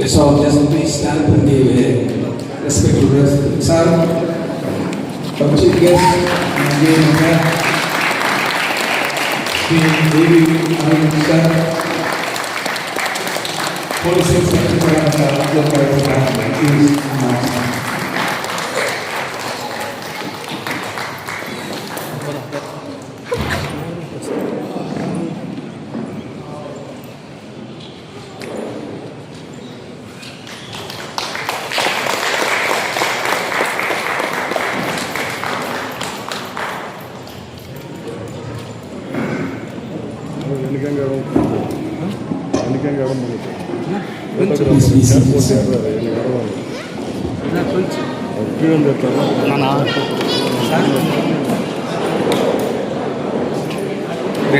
Let's all just please stand up and give a respectful respect. Sir, from chief guest, and give a hand. Sri Devi Arun sir, Police Inspector of the Fire please announce.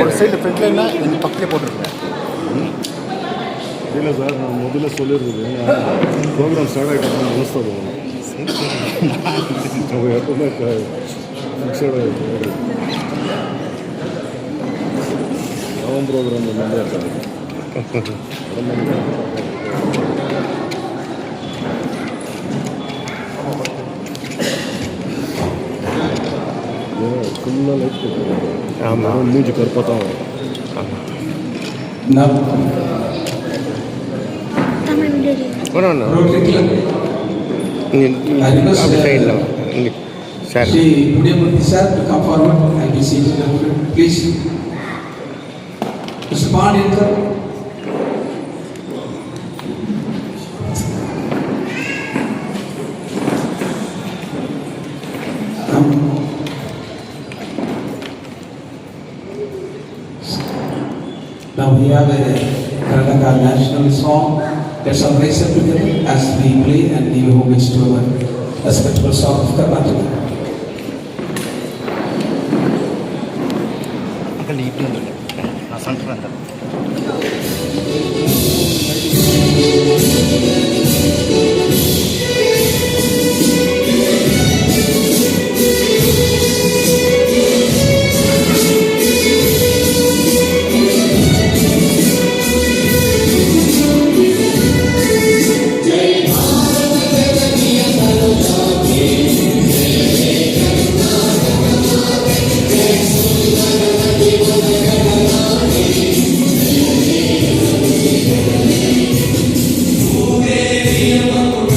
ஒரு side ஃப்ரண்ட்லைன்னா இந்த பக்கத்துலேயே போட்டுருக்கேன். இல்லை sir, நான் முதல்ல சொல்லியிருக்குது program start ஆகிட்டு மனசு போகணும். அவங்க எப்பவுமே ஃபிக்ஸடாக இருக்கு. அவன் ப்ரோக்ராம் நல்லா இருக்காங்க. ஃபுல்லாக லைட் போட்டுருக்காங்க. ஆமாம், மூஞ்சி கருப்பாக தான் வரும். Sri Pudiyamurthy sir to come forward and be seated. Please. Mr. Pandyankar. Now we have a Karnataka national song. Let's all raise up together as we play and give homage to our respectable song of Karnataka. Devi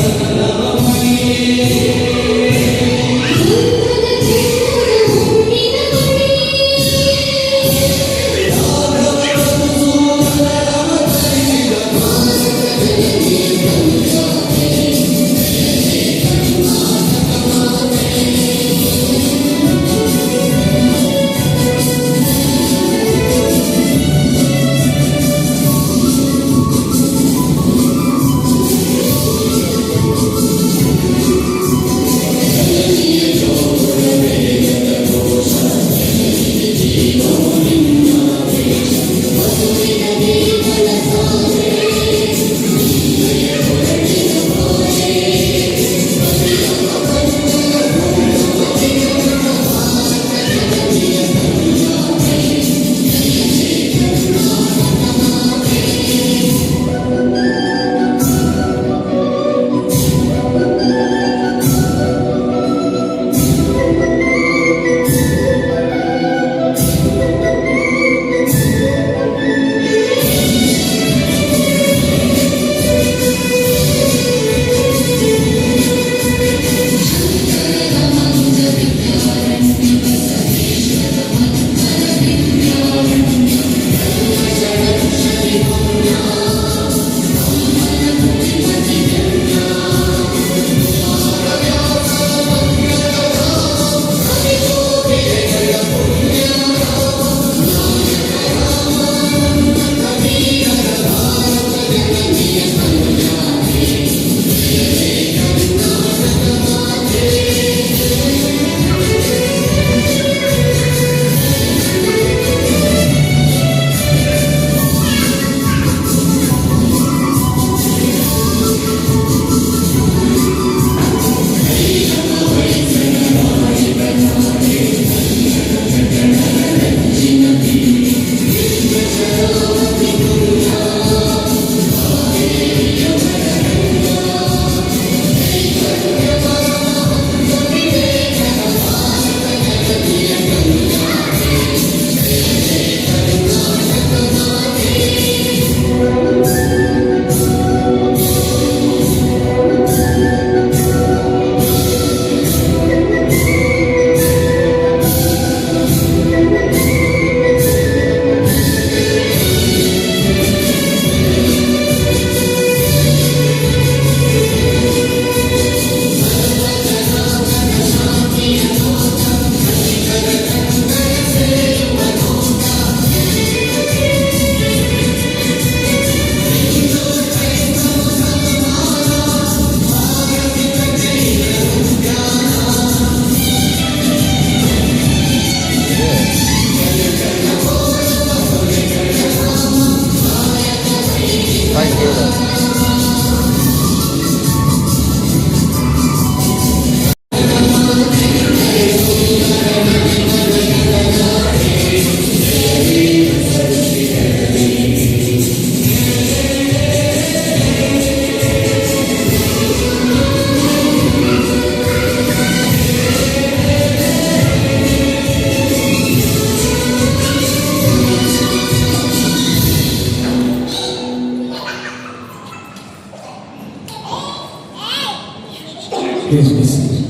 Please be seated.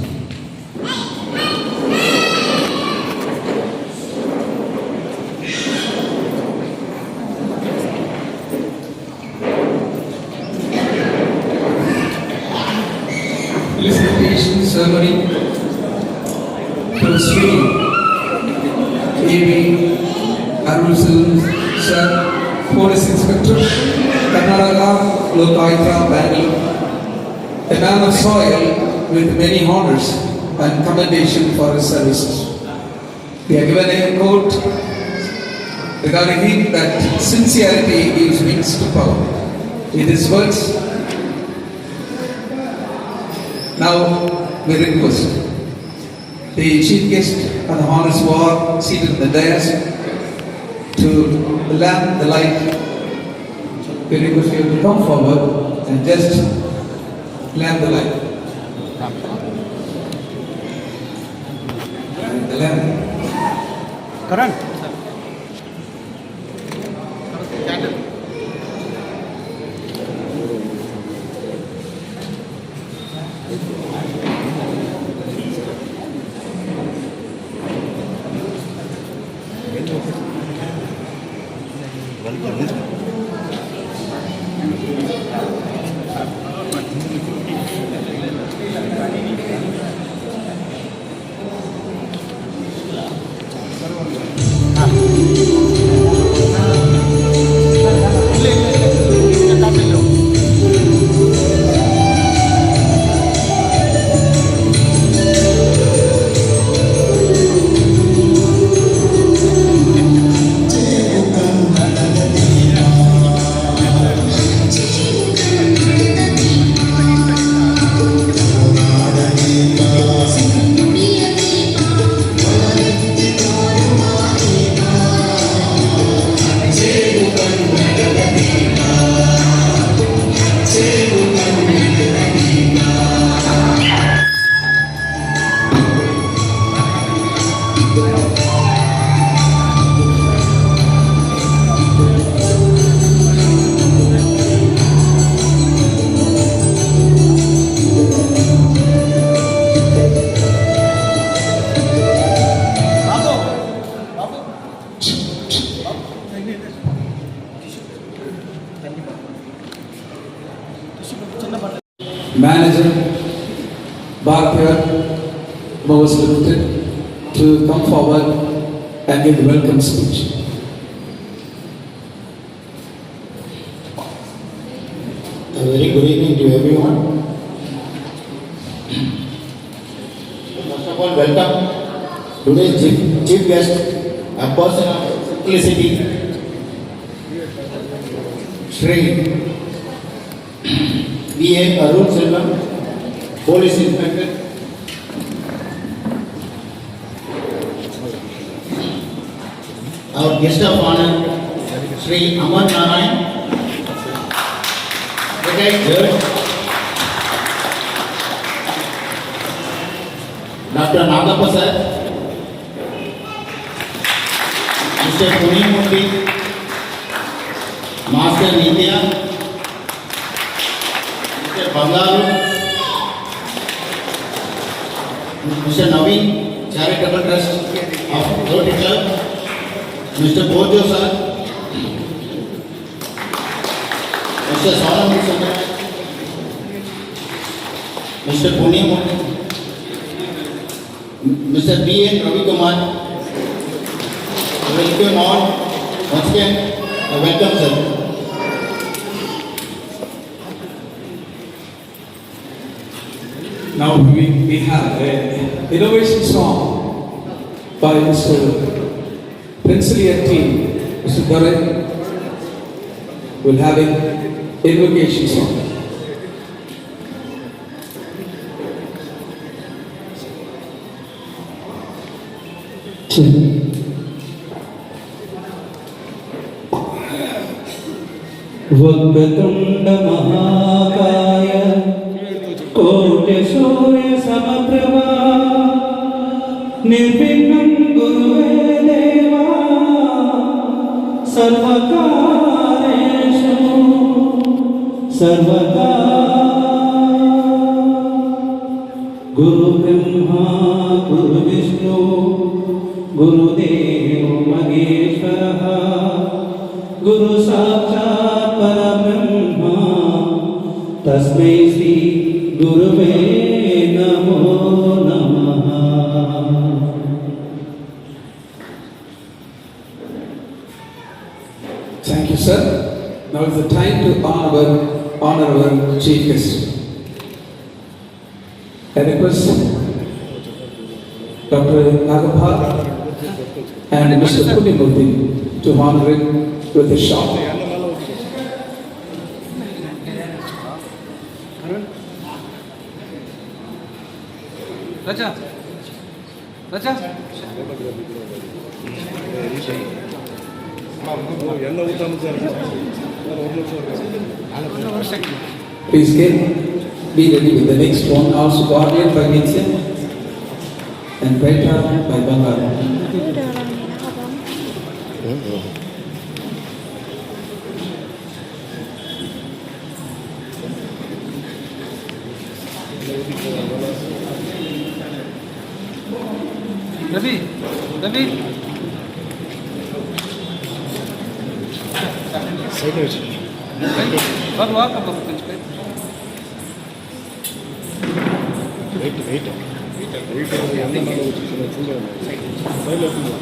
Presentation ceremony to Sri A.B. Arunsil Sir, Police Inspector, Karnataka, Lokayuta, Bangalore. A man of soil with many honors and commendation for his services. We are given a quote regarding him that sincerity gives wings to power. In his words, now we request the chief guest and the honors who are seated in the dais to lamp the light. We request you to come forward and just lamp the light. The lamp. Karan. Manager Bhartiya was lifted to come forward and give the welcome speech. A very good evening to everyone. First of all, welcome today's chief guest, a person of simplicity, Shri V.A. Arun Selvam, Police Inspector. Our guest of honor, Shri Amar Narayan, retired judge, Dr. Nagappa sir, Mr. Punimurthy, Master in India, Mr. Bangalu, Mr. Naveen, Charitable Trust of Rotary Club, Mr. Bojo sir, Mr. Solomon sir, Mr. Punimurthy, Mr. B. N. Ravi Kumar, welcome all. Once again, welcome sir. Now we have an innovation song by Mr. Princely team, Mr. Dore will have an invocation song. Vakratunda महाकाय कोटि सूर्य समप्रभा निर्विघ्नं गुरुवे देवा सर्वकारेषु सर्वदा गुरु ब्रह्मा गुरु विष्णु गुरुदेव महेश्वरः गुरु साक्षात् परब्रह्मा तस्मै श्री गुरुवे नमो नमः. Thank you, sir. Now is the time to honor our chief guest. I request Dr. Nagapal and Mr. Punyamurthy to honor him with a shout. Raja. Raja. ಎಲ್ಲ ಊಟ Please get be ready with the next one. Also guardian by Nitya and Beta by Bangar. Ravi. Ravi. Side వచ్చి What walk up of the wait wait wait ಎಲ್ಲ malo వచ్చి చూడండి side అవుతుంది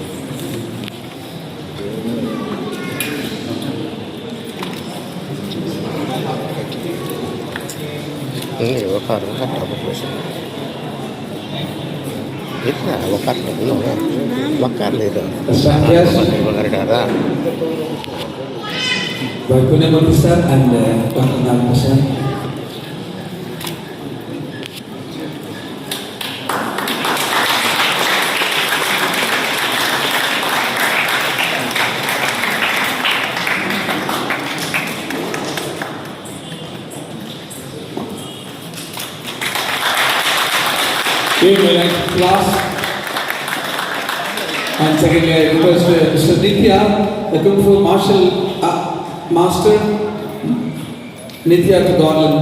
wakar apa proses itu wakar belum ya wakar itu wakar darah By Punyamurthy sir and Dr. Nagapal sir. Give me a class. And secondly, I request Mr. Nitya, the Kung Fu martial master, Nitya to Garland,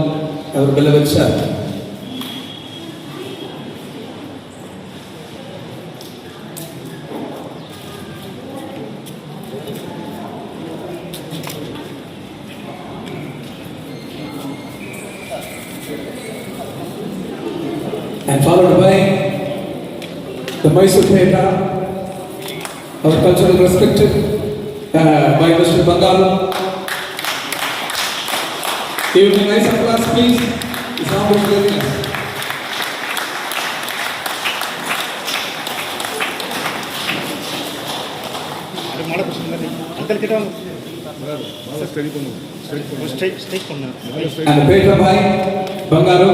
our beloved sir. And followed by the Mysore Theatre, our cultural respected by Mr. Bangaru. Give him a nice applause, please. The sound is very nice. Study பண்ணுங்க strike பண்ணு And the paper by Bangaru,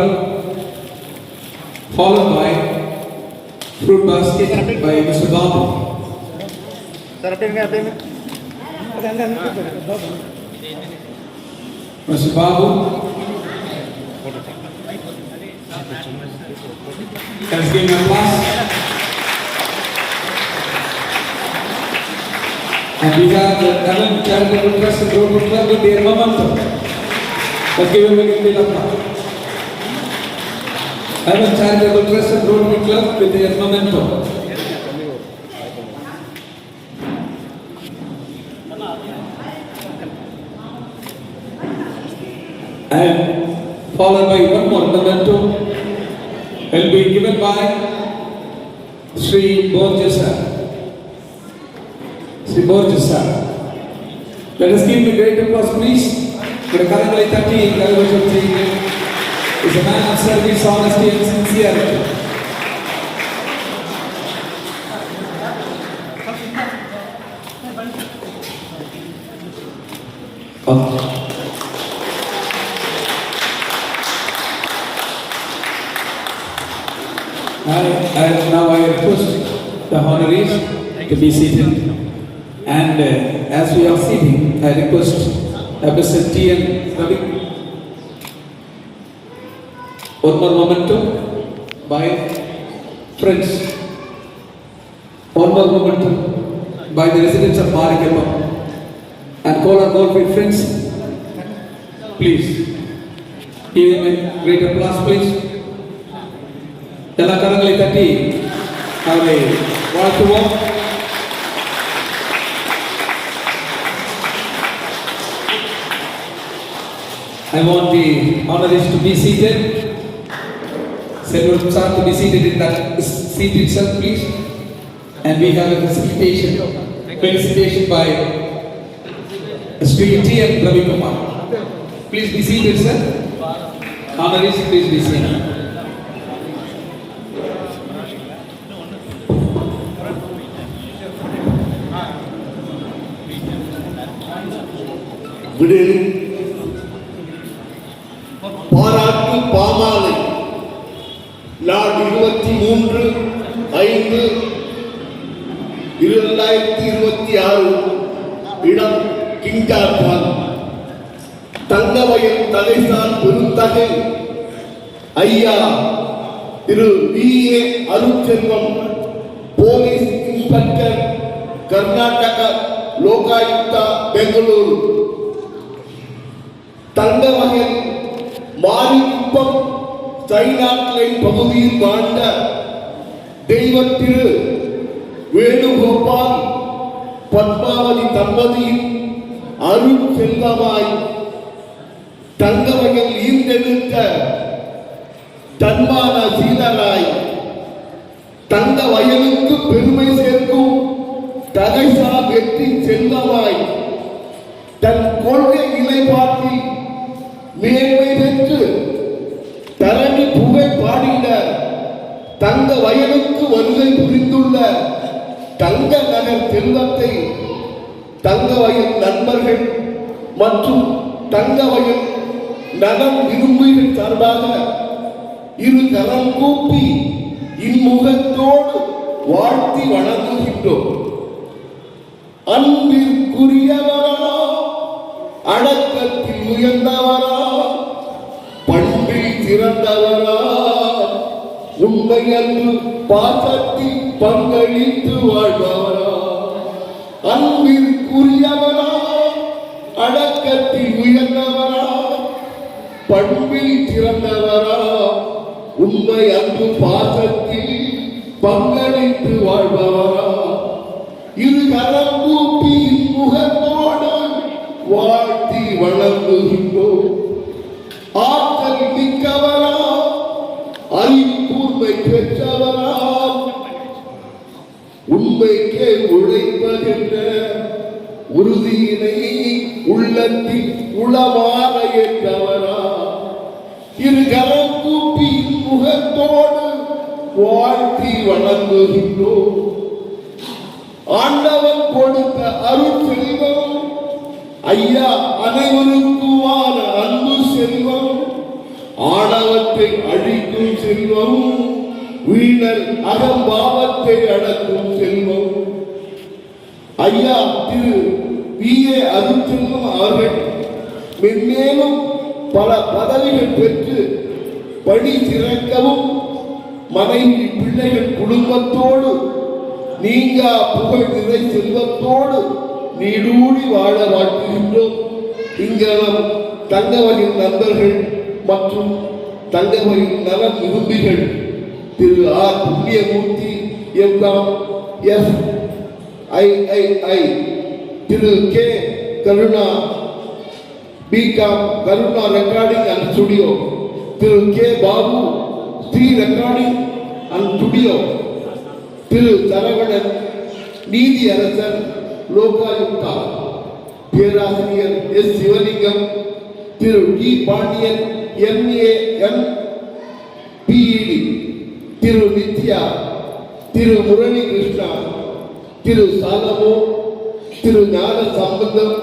followed by fruit basket by Mr. Babu. Sir அப்படியே Mr. Babu. Let's give him an applause. And we have the Ellen Charitable Trust and Road Club with their momentum. Let's give him a big applause. Ellen Charitable Trust and Road Club with their momentum. And followed by one more memento will be given by Sri Borges sir. Sri Borges sir. Let us give him a great applause, please. For the Karangalai Tati, is a man of service, honesty and sincerity. Okay. Now I request the honorees to be seated. And as we are seating, I request Mr. T.N. Ravi. One more memento by friends. One more memento by the residents of Marikappa. And Kolar Goldfield friends, please give him a great applause, please. எல்லா கரங்களை தட்டி அவரை வாழ்த்துவோம். I want the honorees to be seated. Several sir to be seated in that seat itself, please. And we have a felicitation by Sri T.M. Ravi Kumar. Please be seated, sir. Honorees, please be seated. விடில் பாராட்டு பாமாலை நாள் 23/5/2026 இடம் கிங்கார்பான் தங்கவயல் தலைசார் பெருந்தகை ஐயா திரு வி.ஏ. அருட்செல்வம் police inspector Karnataka Lokayukta Bengaluru Thangavayal Marikuppam சைனாட்லைன் பகுதியில் வாழ்ந்த தெய்வத்திரு வேணுகோபால் பத்மாவதி தம்பதியின் அருள் செல்வமாய் தங்கவயல் ஈர்ந்தெடுத்த தன்மான சீதராய் தங்க வயலுக்கு பெருமை சேர்க்கும் தகைசா வெற்றி செல்வமாய் தன் கொள்கை நிலைப்பாட்டில் மேன்மை பெற்று தரணி புகை பாடிட தங்க வயலுக்கு வருகை புரிந்துள்ள தங்க நகர் செல்வத்தை தங்க வயல் நண்பர்கள் மற்றும் தங்க வயல் நலம் விரும்புகள் சார்பாக இரு கரம் கூப்பி இன்முகத்தோடு வாழ்த்தி வணங்குகின்றோம். அன்பிற்குரியவரா, அடக்கத்தில் உயர்ந்தவரா, பண்பில் சிறந்தவரா, உண்மையன்று பாசத்தில் பங்களித்து வாழ்பவரா, அன்பிற்குரியவரா, அடக்கத்தில் உயர்ந்தவரா, பண்பில் சிறந்தவரா, உண்மை அன்பு பாசத்தில் பங்களித்து வாழ்பவரா, இரு கரம் கூப்பி முகத்தோடு வாழ்த்தி வழங்குகின்றோம். ஆற்றல் மிக்கவரா, அறிவுக்கூர்மை பெற்றவரா, உண்மைக்கே உழைப்பதென்ற உறுதியினை உள்ளத்தில் உளமாற ஏற்றவரா, இரு கரம் கூப்பி முகத்தோடு வாழ்த்தி வணங்குகின்றோம். ஆண்டவன் கொடுத்த அருள் செல்வம் ஐயா அனைவருக்குமான அன்பு செல்வம், ஆணவத்தை அழிக்கும் செல்வம், வீணர் அகம்பாவத்தை அடக்கும் செல்வம். ஐயா திரு வி.ஏ. அருட்செல்வம் அவர்கள் மென்மேலும் பல பதவிகள் பெற்று பணி சிறக்கவும் மனைவி பிள்ளைகள் குடும்பத்தோடு நீங்கா புகழ் நிறை செல்வத்தோடு நீடூழி வாழ வாழ்த்துகின்றோம். இங்கனம் தங்கவயல் நண்பர்கள் மற்றும் தங்கவயல் நலம் விரும்பிகள் Thiru R. Punniyamoorthy M Com FIII, Thiru K. Karuna B.Com Karuna recording and studio, Thiru K. Babu Sri recording and studio, Thiru Saravanan நீதி அரசர் லோகாயுக்தா, பேராசிரியர் S. Sivalingam, Thiru T. Pandian MA MPED, Thiru Nithya, Thiru Murali Krishna, Thiru சாலமோ, திரு ஞான சம்பந்தம்,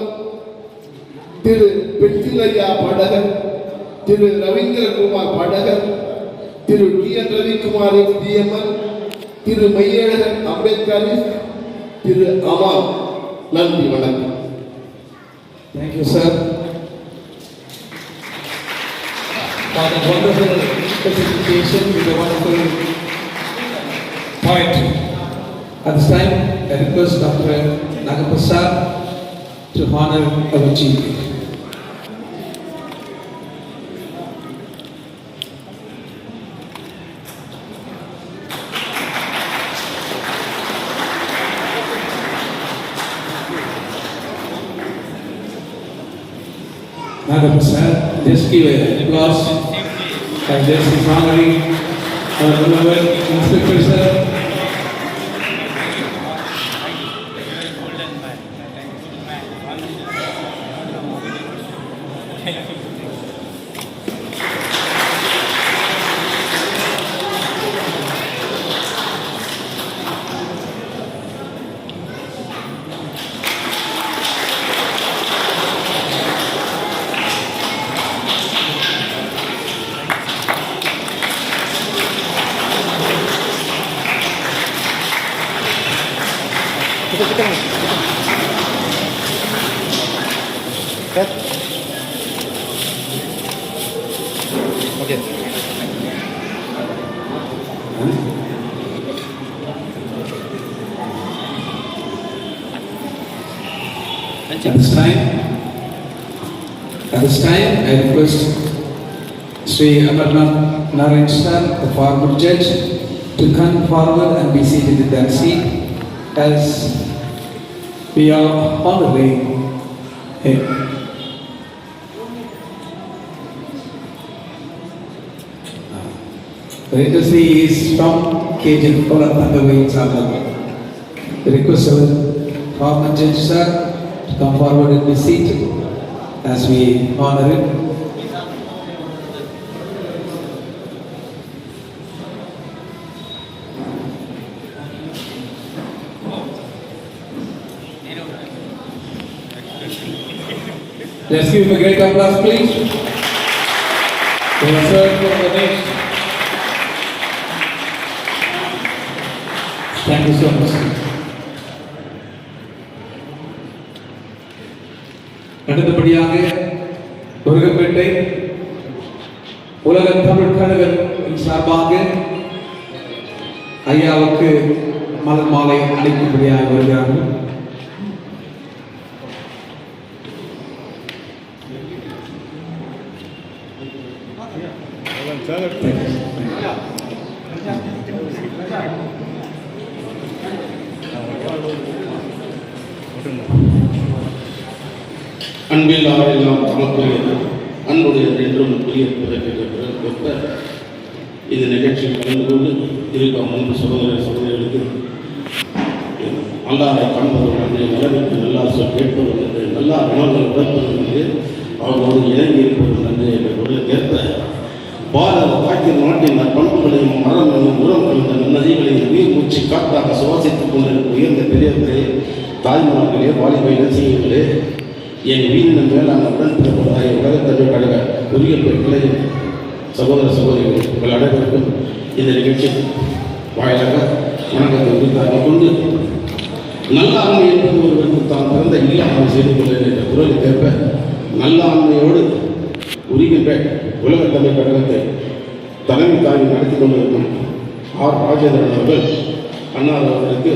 திரு பெட்டிலையா படகர், திரு ரவீந்திரகுமார் படகர், திரு டி.என். ரவிக்குமார் DMN, திரு மையழகன் அம்பேத்கரிஸ்ட், திரு அமான். நன்றி, வணக்கம். Thank you, sir, for the wonderful presentation with a wonderful point. At this time, I request Dr. Nagaprasad to honor our chief. Nagapur sir, just give an applause. And just is honoring our beloved Inspector sir. Okay. At this time, I request Sri Amarnath Narayan sir, the former judge, to come forward and be seated in that seat as we are honoring him. The industry is from KJ Koratangaway Channel. The request of former judge sir to come forward and be seated as we honor him. Let's give him a great applause, please. We will serve for the next. Thank you so much. அடுத்தபடியாக முருகப்பேட்டை உலக தமிழ் கழகத்தின் சார்பாக ஐயாவுக்கு மலர் மாலை அளிக்கும்படியாக வருகிறார்கள். அன்பில் ஆரெல்லாம் தமக்குரியது அன்புடைய என்றும் புரிய இந்த நிகழ்ச்சியில் கலந்து கொண்டு இருக்கும் மூன்று சகோதரிகளுக்கு நல்லாரை காண்பவர் என்று நிலவிற்கு நல்லா சொல் கேட்பவர் என்று நல்லா உணர்வுகள் உழைப்பவர் என்று அவர்களோடு இணங்கி இருப்பவர் என்று எங்களுடைய ஏற்ப பாரத தாக்கிய நாட்டின் பண்புகளையும் மரம் என்னும் உரம் கலந்த நதிகளையும் உயிர் மூச்சு காற்றாக சுவாசித்துக் கொண்டிருக்கும் உயர்ந்த பெரியவர்களே, தாய்மார்களே, வாலிப இளசியர்களே, என் வீரின் மேலான உடன் பிறப்பதாய உலகத்தமிழ் கழக உரிய பிள்ளையின் சகோதர சகோதரிகள் உங்கள் அனைவருக்கும் இந்த நிகழ்ச்சி வாயிலாக வணக்கத்தை உரித்தாக கொண்டு நல்ல ஆண்மை என்பது ஒருவருக்கு தான் பிறந்த இல்லாமல் செய்து கொள்கிறேன் என்ற குரலை கேட்ப நல்ல ஆண்மையோடு உரிகின்ற உலகத்தமிழ் கழகத்தை தலைமை தாங்கி நடத்தி கொண்டிருக்கும் ஆர் ராஜேந்திரன் அவர்கள் அன்னார் அவர்களுக்கு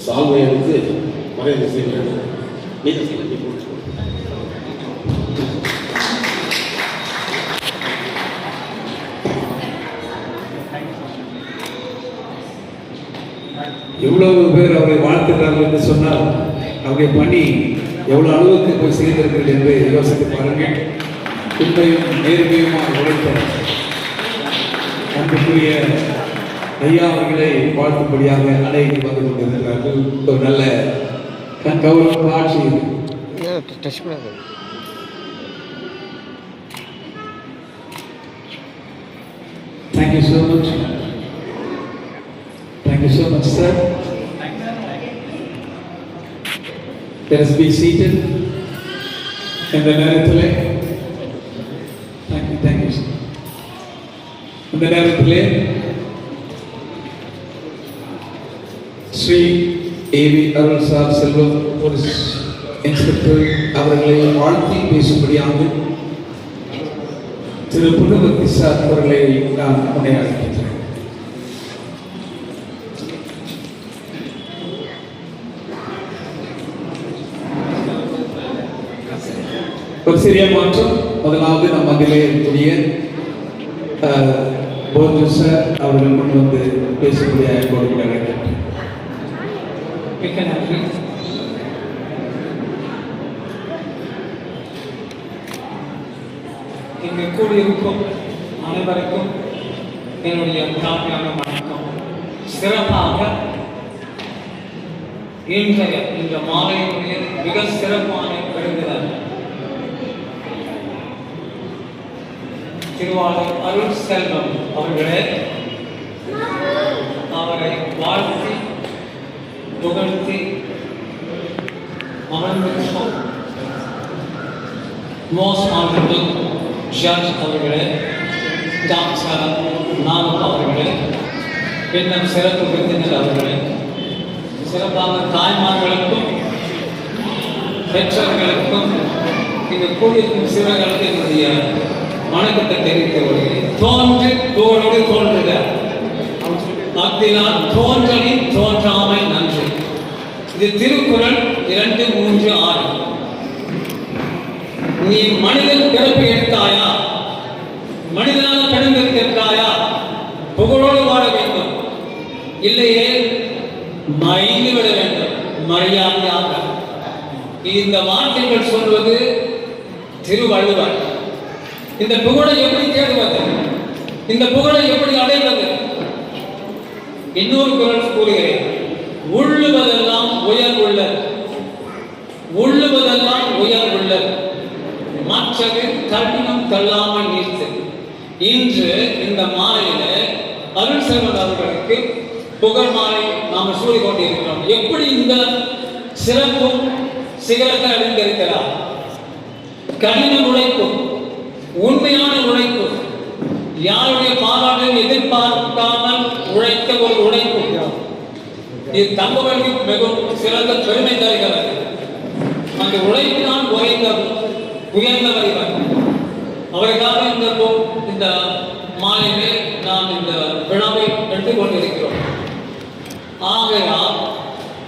சால்வை அளித்து மரியாதை செய்கிறார்கள். எவ்வளவு பேர் அவரை வாழ்த்துகிறார்கள் என்று சொன்னால் அவருடைய பணி எவ்வளவு அளவுக்கு போய் சேர்ந்திருக்கிறது என்று யோசித்து பாருங்கள். உண்மையும் நேர்மையுமாக உழைத்த அன்புக்குரிய ஐயா அவர்களை வாழ்த்தும்படியாக அழைத்து வந்து கொண்டிருக்கிறார்கள். ஒரு நல்ல கௌரவ காட்சி இது. Thank you so much. Thank you so much, sir. Let us be seated in the நேரத்திலே. Thank you, sir. இந்த நேரத்திலே ஸ்ரீ ஏவி அருள் சார் செல்வம் போலீஸ் இன்ஸ்பெக்டர் அவர்களை வாழ்த்தி பேசும்படியாக திரு புனவர்த்தி சார் அவர்களை நான் முன்னே அழைக்கின்றேன். ஒரு சிறிய மாற்றம். முதலாவது நம் மத்தியிலே இருக்கக்கூடிய போர்ஜு சார் அவர்கள் கொண்டு வந்து பேசக்கூடிய அழைக்கின்றேன். கூடியிருக்கும் அனைவருக்கும் என்னுடைய தாழ்மையான வணக்கம். சிறப்பாக இன்றைய இந்த மாலையினுடைய மிக சிறப்பான விருந்தினர் திருவாளர் அருள் செல்வம் அவர்களே, அவரை வாழ்த்தி புகழ்த்தி அமர்ந்திருக்கும் மோஸ்ட் ஆனரபிள் ஜட்ஜ் அவர்களே, டாக்டர் நாமக் அவர்களே, பின்னர் சிறப்பு விருந்தினர் அவர்களே, சிறப்பாக தாய்மார்களுக்கும் பெற்றோர்களுக்கும் இந்த கூடியிருக்கும் சிறுவர்களுக்கு என்னுடைய வணக்கத்தை தெரிவித்து வருகிறேன். தோன்று புகழோடு தோன்றுக, அக்தினால் தோன்றலின் தோன்றாமை நன்று. இது திருக்குறள் 2:3-6. நீ மனிதன் பிறப்பு எடுத்தாயா, மனிதனாக பிறந்திருக்கிறாயா, புகழோடு வாழ வேண்டும், இல்லையே மறைந்து விட வேண்டும் மரியாதையாக. இந்த வார்த்தைகள் சொல்வது திருவள்ளுவர். இந்த புகழை எப்படி தேடுவது, இந்த புகழை எப்படி அடைவது? இன்னொரு குறள் கூறுகிறேன், உள்ளுவதெல்லாம் உயர் உள்ளது, உள்ளுவதெல்லாம் உயர் உள்ளது, மற்றது கடினம் தள்ளாமல் நீர்த்தது. இன்று இந்த மாலையில அருள் செல்வன் அவர்களுக்கு புகழ் மாலை நாம் சூடி கொண்டிருக்கிறோம். எப்படி இந்த சிறப்பும் சிகரத்தை அடைந்திருக்கிறார்? கடின உழைப்பு, உண்மையான உழைப்பு, யாருடைய பாராட்டையும் எதிர்பார்க்காமல் உழைத்த ஒரு உழைப்பு. இது தங்கவழி மிகவும் சிறந்த பெருமை தருகிறது. அந்த உழைப்பினால் உயர்ந்தவர் இவர். அவருக்காக இந்த மாலையிலே நாம் இந்த விழாவை எடுத்துக் கொண்டிருக்கிறோம். ஆகையால்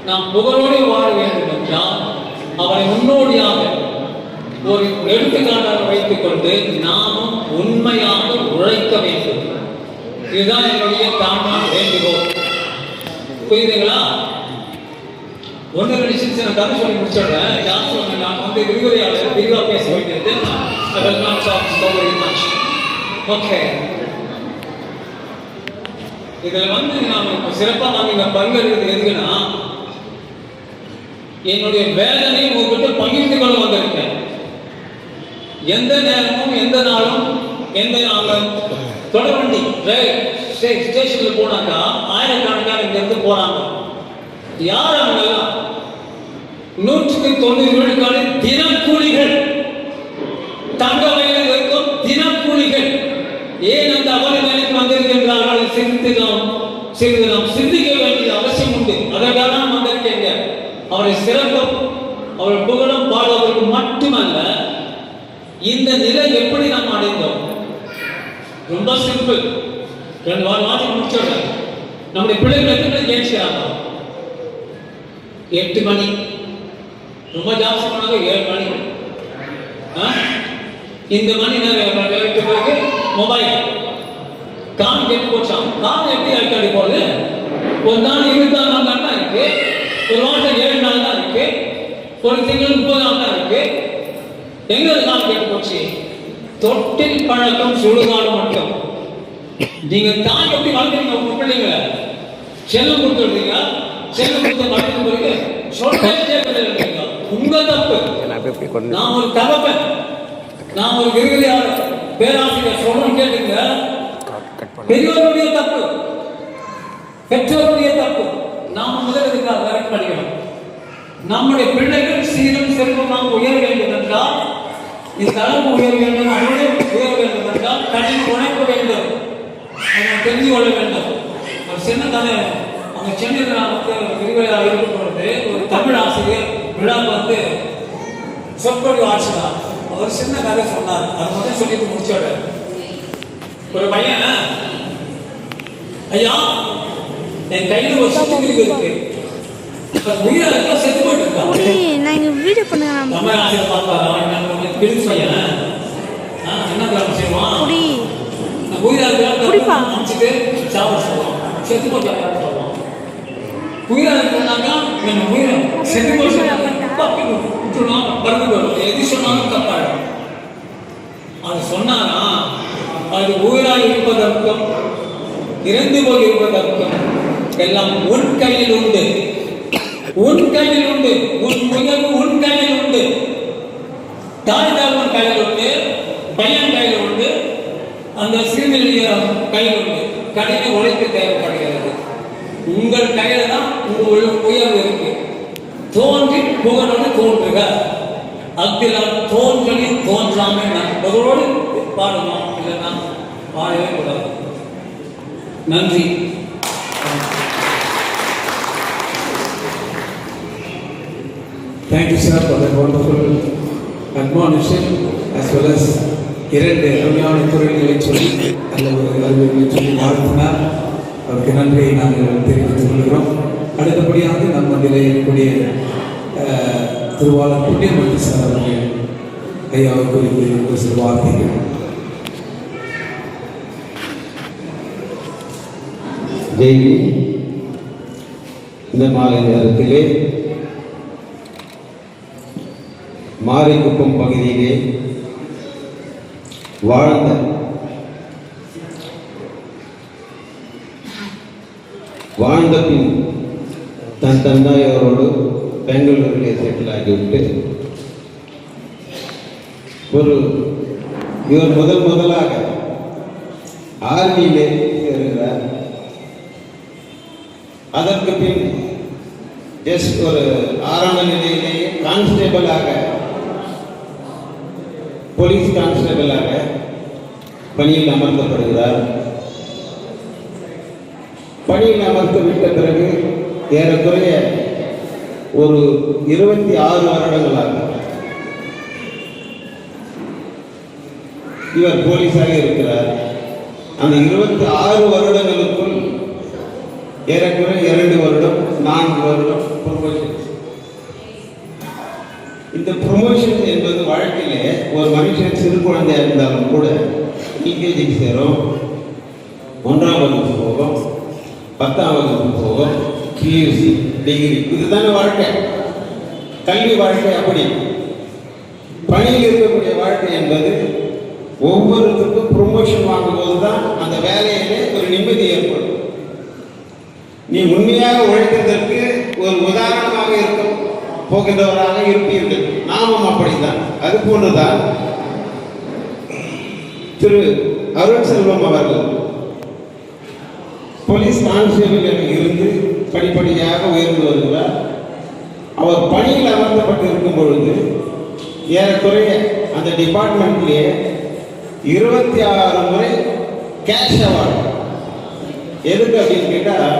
நாம் புகழோடு வாழ வேண்டும் என்றால் அவரை முன்னோடியாக ஒரு எடுத்துக்காட்டாக வைத்துக் கொண்டு நாமும் உண்மையாக உழைக்க வேண்டும். இதுதான் என்னுடைய தாழ்மையான வேண்டுகோள். புரியுதுங்களா? ஒன்று ரெண்டு சின்ன கதை சொல்லி முடிச்சிடுறேன். நான் வந்து விரிவுரையாளர் விரிவாக பேச வேண்டியது. ஓகே, இதுல வந்து நாம் சிறப்பாக நான் இங்க பங்கெடுக்கிறது எதுக்குன்னா, என்னுடைய வேதனை உங்ககிட்ட பகிர்ந்து கொள்ள வந்திருக்கேன். எந்த நேரமும் எந்த நாளும் எந்த நாளும் தொடர்வண்டி ஸ்டேஷன்ல போனாக்கா ஆயிரக்கணக்கான இங்க இருந்து போறாங்க. யார் அவங்கெல்லாம்? 190 விழுக்காடு தினக்கூலிகள், தங்க வயலில் இருக்கும் தினக்கூலிகள். ஏன் அந்த அவல நிலைக்கு வந்திருக்கின்றார்கள்? சிறிது நாம் சிந்திக்க வேண்டிய அவசியம் உண்டு. அதற்காக நாம் வந்திருக்கீங்க. அவரை சிறப்பும் அவர் புகழும் பாடுவதற்கு மட்டுமல்ல, இந்த நிலை எப்படி நாம் அடைந்தோம்? ரொம்ப சிம்பிள். 2 வாரம் முடிச்சோட நம்முடைய பிள்ளைகள் எத்தனை மணிக்கு ஏற்கிறாங்க? 8 மணி. ரொம்ப ஜாஸ்தி பண்ணாங்க 7 மணி. இந்த மணி பிறகு மொபைல் கான் கெட்டு போச்சான். கான் எப்படி அடிக்கடி போகுது? ஒரு நாள் 24 நாள் தான் இருக்கு, ஒரு வாரம் 7 நாள் தான் இருக்கு, ஒரு திங்கள் 30 நாள் தான் இருக்கு. எங்க கான் கெட்டு போச்சு? தொட்டில் பழக்கம் சுடுகாடு மட்டும். நீங்க தான் எப்படி வளர்க்குறீங்க உங்க பிள்ளைங்க? செல்லம் கொடுத்துருக்கீங்க, செல்லம் கொடுத்து வளர்த்து போயிட்டு சொல்றீங்க. உங்க தப்பு. நான் ஒரு தகப்பன், நான் ஒரு விரிவுரையாளர், பேராசிரியர் சொல்லணும் கேட்டுங்க. பெரியோருடைய தப்பு, பெற்றோருடைய தப்பு. நாம் முதலுக்காக கரெக்ட் பண்ணிக்கணும். நம்முடைய பிள்ளைகள் சீரும் செல்வமாக உயர வேண்டும் என்றால், இந்த தலைப்பு உயர வேண்டும், அவர்களே உயர வேண்டும் என்றால் கடின உழைக்க வேண்டும். அதை தெரிந்து கொள்ள வேண்டும். ஒரு சின்ன கதை, அவங்க சென்னையில் வந்து விரிவுரையாக இருக்கும் பொழுது ஒரு தமிழ் ஆசிரியர் விழாவுக்கு வந்து சொற்பொழிவு ஆட்சினார். அவர் சின்ன கதை சொன்னார். அதை மட்டும் சொல்லிட்டு முடிச்சோட, ஒரு பையன், ஐயா என் கையில ஒரு சுத்திகிட்டு இருக்கு, உயிரை செத்து போயிட்டு இருக்கான். தமிழ் ஆசிரியர் பார்ப்பாரு, பிரிச்சு பையன் என்ன கிராமம் செய்வான், உயிரை அமைச்சிட்டு சாப்பிட சொல்லுவான். செத்து போட்டு சொல்லுவான். உயிரை இருந்தாக்கா என் உயிரை செத்து போட்டு பறந்து போயிடும். எது சொன்னாலும் தப்பாயிடும். அது சொன்னாரா அது உயிராய் இருப்பதற்கும் இறந்து போய் இருப்பதற்கும் எல்லாம் உன் கையில் உண்டு. உன் கையில் உண்டு. உன் உயர்வு உன் கையில் உண்டு. தாய் தாழ்வன் கையில் உண்டு, பையன் கையில் உண்டு, அந்த சிறுமிய கையில் உண்டு. கடின உழைப்பு தேவைப்படுகிறது. உங்கள் கையில தான் உங்கள் உயர்வு இருக்கு. தோன்றி புகழோடு தோன்றுக. அத்திலாம் தோன்றி தோன்றாமை நண்பர்களோடு பாடுமா, இல்லைன்னா பாடவே கூடாது. நன்றி. Thank you, sir, for that wonderful admonition as well as இரண்டு அருமையான துறைகளை சொல்லி அல்ல ஒரு அறிவுரை சொல்லி வாழ்த்தினார். அவருக்கு நன்றியை நாங்கள் தெரிவித்துக் கொள்கிறோம். அடுத்தபடியாக நம் மத்தியிலே இருக்கக்கூடிய திருவாளர் புண்ணியமூர்த்தி சார் அவர்கள் ஐயாவை குறித்து ஒரு சில வார்த்தைகள். தேவி, இந்த மாலை நேரத்திலே மாரிக்குப்பம் பகுதியிலே வாழ்ந்த பின் தன் தந்தையோரோடு பெங்களூரிலே செட்டில் ஆகிவிட்டு இவர் முதலாக ஆர்மியிலே சேர்கிறார். அதற்கு பின் ஜஸ்ட் ஒரு ஆரம்ப நிலையிலேயே கான்ஸ்டேபிளாக, போலீஸ் கான்ஸ்டேபிளாக பணியில் அமர்த்தப்படுகிறார். பணியில் அமர்த்து விட்ட பிறகு ஏறக்குறைய ஒரு 26 வருடங்களாக இவர் போலீஸாக இருக்கிறார். அந்த 26 வருடங்களுக்குள் ஏறக்குறைய 2 வருடம் 4 வருடம் ப்ரொமோஷன். இந்த ப்ரொமோஷன் என்பது வழக்கிலே ஒரு மனுஷன் சிறு குழந்தையாக இருந்தாலும் கூட இங்கேஜிக்கு சேரும், 1ஆம் வகுப்பு போகும், 10ஆம் வகுப்பு போகும், பியூசி, டிகிரி, இதுதானே வாழ்க்கை. கல்வி வாழ்க்கை அப்படி. பணியில் இருக்கக்கூடிய வாழ்க்கை என்பது ஒவ்வொருத்தருக்கும் ப்ரொமோஷன் வாங்கும்போது தான் அந்த வேலையிலே ஒரு நிம்மதி ஏற்படும். நீ உண்மையாக உழைத்ததற்கு ஒரு உதாரணமாக இருக்க போகின்றவராக இருப்பீர்கள். நாமும் அப்படித்தான். அது போன்றுதான் திரு அருண் செல்வம் அவர்கள் போலீஸ் கான்ஸ்டேபிள் இருந்து படிப்படியாக உயர்ந்து வருகிறார். அவர் பணியில் அமர்த்தப்பட்டு இருக்கும் பொழுது ஏறக்குறைய அந்த டிபார்ட்மெண்ட்லேயே 26 முறை கேஷ் அவார்டு. எதுக்கு அப்படின்னு கேட்டால்,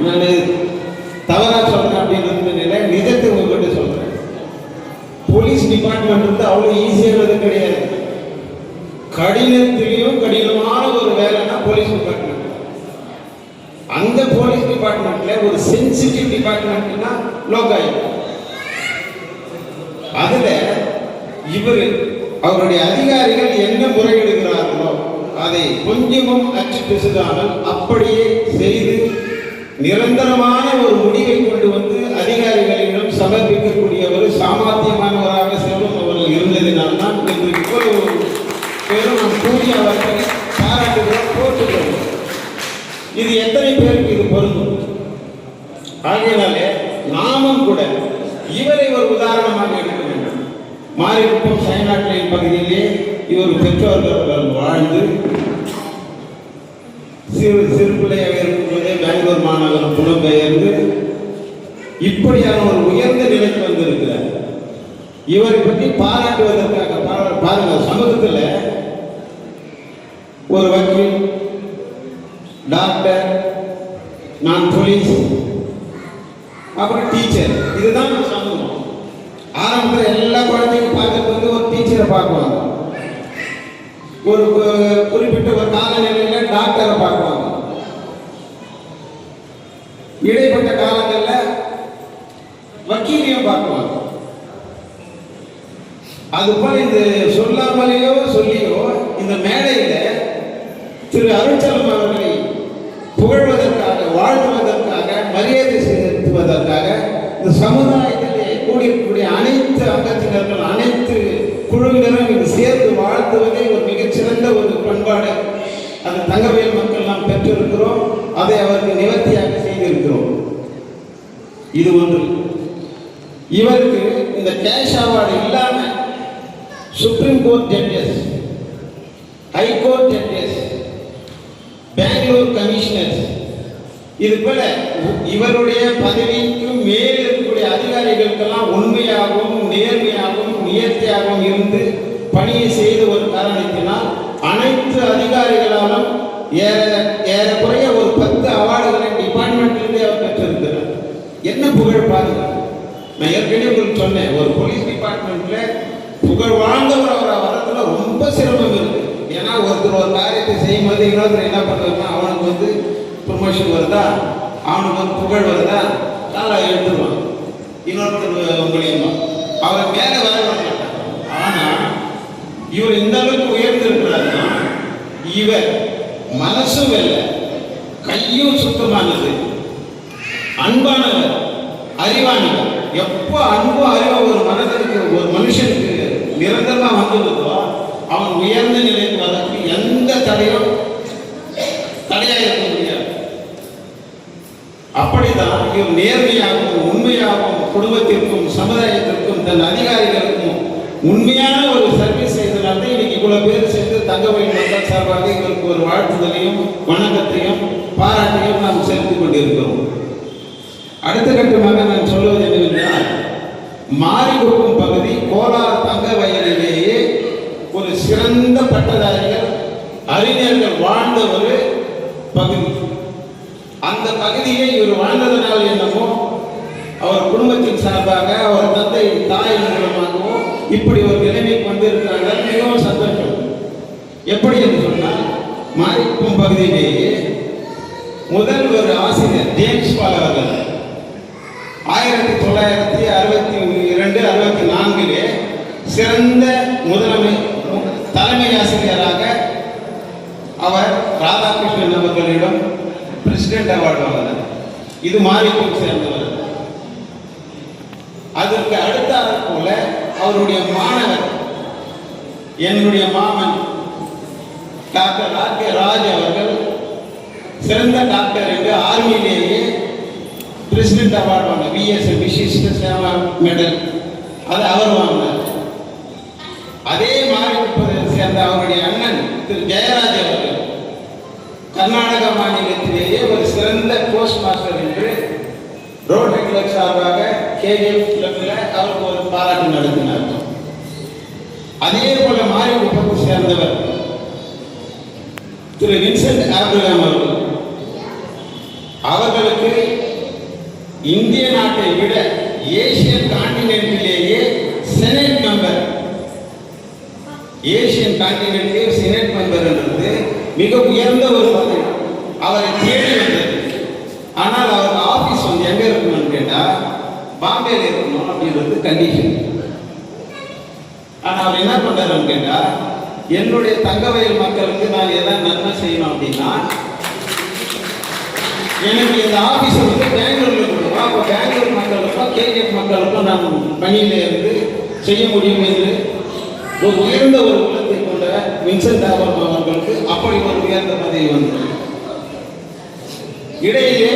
நான் தவறாக சொல்கிறேன் அப்படின்றது இல்லை, நிஜத்தை உங்ககிட்ட சொல்கிறேன். போலீஸ் டிபார்ட்மெண்ட் வந்து அவ்வளோ ஈஸியானது கிடையாது. கடினத்திலையும் கடினமான ஒரு வேலைன்னா போலீஸ் டிபார்ட்மெண்ட். அந்த போலீஸ் டிபார்ட்மெண்ட்ல ஒரு சென்சிட்டிவ் டிபார்ட்மெண்ட்னா லோகாயுக்தா. அதுல இவர் அவருடைய அதிகாரிகள் என்ன முறையிடுகிறார்களோ அதை கொஞ்சமும் அச்சு பிசுகாமல் அப்படியே செய்து நிரந்தரமான ஒரு முடிவை கொண்டு வந்து அதிகாரிகளிடம் சமர்ப்பிக்கக்கூடிய ஒரு சாமர்த்தியமானவராக செல்வம் அவர்கள் இருந்ததினால்தான் இன்று இவ்வளவு பேரும் நாம் கூறிய அவர்களை பாராட்டுகிறோம், போற்றுகிறோம். இது எத்தனை பேருக்கு இது பொருந்தும்? ஆகையினாலே நாமும் கூட இவரை ஒரு உதாரணமாக எடுக்க வேண்டும். மாரிக்குப்பம் சைனாட்லின் பகுதியிலே இவர் பெற்றோர்கள் வாழ்ந்து சிறு பிள்ளையாக இருக்கும்போதே பெங்களூர் மாநகரம் புலம்பெயர்ந்து இப்படியான ஒரு உயர்ந்த நிலைக்கு வந்திருக்கிறார். இவரை பற்றி பாராட்டுவதற்காக பாருங்க, சமூகத்தில் ஒரு வக்கீல், டாக்டர், நான் போலீஸ், அப்புறம் டீச்சர், இதுதான் சமூகம். ஆரம்பத்தில் எல்லா குழந்தைங்க பார்க்கறது வந்து ஒரு டீச்சரை பார்க்குவாங்க, ஒரு குறிப்பிட்ட ஒரு காலநிலையில் டாக்டரை பார்க்குவாங்க, இடைப்பட்ட காலங்களில் வக்கீலையும் பார்க்குவாங்க. அதுபோல இந்த சொல்லாமலேயோ சொல்லியோ இந்த மேடையில் திரு அருண்செல்வம் அவர்களை புகழ்வதற்காக, வாழ்த்துவதற்காக, மரியாதை செலுத்துவதற்காக இந்த சமுதாயத்திலே கூடியிருக்கக்கூடிய அனைத்து அங்கத்தினர்கள், அனைத்து குழுவினரும் இது சேர்த்து வாழ்த்து வாழ்த்துவதே ஒரு மிகச்சிறந்த ஒரு பண்பாடு. அது தங்கவேல் மக்கள் நாம் பெற்றிருக்கிறோம். அதை அவருக்கு நிவர்த்தியாக செய்திருக்கிறோம். இது ஒன்று. இவருக்கு இந்த கேஷ் அவார்டு இல்லாம supreme court judges, high court judges, Bangalore commissioners, இது போல இவருடைய பதவிக்கு மேல் இருக்கக்கூடிய அதிகாரிகளுக்கெல்லாம் உண்மையாகவும் நேர்மையாகவும் நியர்த்தியாகவும் இருந்து பணியை செய்த ஒரு காரணத்தினால் அனைத்து அதிகாரிகளாலும் ஏறக்குறைய ஒரு 10 அவார்டுகளை டிபார்ட்மெண்ட்லேருந்தே அவர் பெற்றிருக்கிறார். என்ன புகழ் பாருங்க. நான் ஏற்கனவே உங்களுக்கு சொன்னேன், ஒரு போலீஸ் டிபார்ட்மெண்ட்ல புகழ் வாழ்ந்தவர் அவர் வரத்துல ரொம்ப சிரமம் இருக்கு. ஏன்னா ஒருத்தர் ஒரு காரியத்தை செய்யும் போது இன்னொருத்தர் என்ன பண்ணுவாருன்னா, அவனுக்கு ப்ரொமோஷன் வருதா, அவனுக்கு புகழ் வருதா, நல்லா எழுதுவான். இன்னொருத்தர் மூலியமா அவர் மேல வர மாட்டார். ஆனா இவர் இந்த அளவுக்கு உயர்ந்திருக்கிறாருன்னா, இவர் மனசும் வெல்ல, கையும் சுத்தமானது, அன்பானவர், அறிவானவர். எப்போ அன்பு அறிவு ஒரு மனதிற்கு ஒரு மனுஷனுக்கு நிரந்தரமா வந்துள்ளதோ அவன் உயர்ந்த நிலைக்கு வரக்கு எந்த தடையும் தடையாக இருக்க முடியாது. அப்படிதான் இவர் நேர்மையாகவும் உண்மையாகவும் குடும்பத்திற்கும் சமுதாயத்திற்கும் தன் அதிகாரிகளுக்கும் உண்மையான ஒரு சர்வீஸ் செய்தனால இன்னைக்கு இவ்வளவு பேர் சேர்ந்து தங்கவேல் மக்கள் சார்பாக இவருக்கு ஒரு வாழ்த்துதலையும் வணக்கத்தையும் பாராட்டையும் நாம் செலுத்திக் கொண்டிருக்கிறோம். அடுத்த கட்டமாக நான் சொல்வது என்னவென்றால், மாரிகுப்பம் பகுதி கோலார் தங்க வயலிலேயே ஒரு சிறந்த பட்டதாரிகள் அறிஞர்கள் வாழ்ந்த ஒரு பகுதி. அந்த பகுதியை இவர் வாழ்ந்ததனால் என்னமோ அவர் குடும்பத்தின் சார்பாக அவர் தந்தை தாய் மூலமாகவும் இப்படி ஒரு நிலைமைக்கு வந்திருக்கிறாங்க. மிகவும் சந்தோஷம். எப்படி என்று சொன்னால், மாரிகுப்பம் பகுதியிலேயே முதல் ஒரு ஆசிரியர் ஜேம்ஸ் பால் அவர்கள் 1962-64 சிறந்த தலைமை ஆசிரியராக அவர் ராதாகிருஷ்ணன் அவர்களிடம் பிரசிடென்ட் அவார்டு வாங்கினார். இது மாரிகுப்பம் சேர்ந்தவர். அதற்கு அடுத்த போல அவருடைய மாணவர் என்னுடைய மாமன் டாக்டர் ஆர்.கே. ராஜ் அவர்கள் சிறந்த டாக்டர் என்று ஆர்மியிலேயே பிரசிடென்ட் அவார்டு வாங்கினார். விஎஸ் விசிஷ்ட சேவா மெடல் அது அவர் வாங்கினார். அதே மாரிகுப்பத்தை சேர்ந்த அவருடைய அண்ணன் திரு ஜெயராஜ் அவர்கள் கர்நாடக மாநிலத்திலேயே ஒரு சிறந்த போஸ்ட் மாஸ்டர் என்று ரோட்டரி கிளப் சார்பாக கேஜிஎஃப் கிளப்ல அவருக்கு ஒரு பாராட்டு நடத்தினார். அதே போல மாரிகுப்பத்தை சேர்ந்தவர் திரு வின்சென்ட் ஆப்ரகாம் அவர்கள், அவர்களுக்கு இந்திய நாட்டை விட ஏசியன் கான்டினென்டிலேயே செனட் மெம்பர், ஏசியன் கான்டினென்டிலே செனட் மெம்பர் என்றது மிக உயர்ந்த ஒரு பதவி. அவரை தேடி வந்தது. ஆனால் அவர் ஆபீஸ் எங்க இருக்கணும்னு கேட்டா பாம்பேல இருக்கணும் அப்படின்றது கண்டிஷன். ஆனா அவர் என்ன பண்றாருன்னு கேட்டா, என்னுடைய தங்கவயல் மக்களுக்கு நான் எதாவது நன்மை செய்யணும் அப்படின்னா எனக்கு இந்த ஆபீஸை பெங்களூர்ல கொடுப்போம். அப்போ பெங்களூர் மக்களுக்கும் கேஜிஎஃப் மக்களுக்கும் நான் பணியில இருந்து செய்ய முடியும் என்று ஒரு உயர்ந்த ஒரு உள்ளத்தை கொண்ட வின்சென்ட் ஆப்ரகாம் அவர்களுக்கு அப்படி ஒரு உயர்ந்த பதவி வந்தது. இடையிலே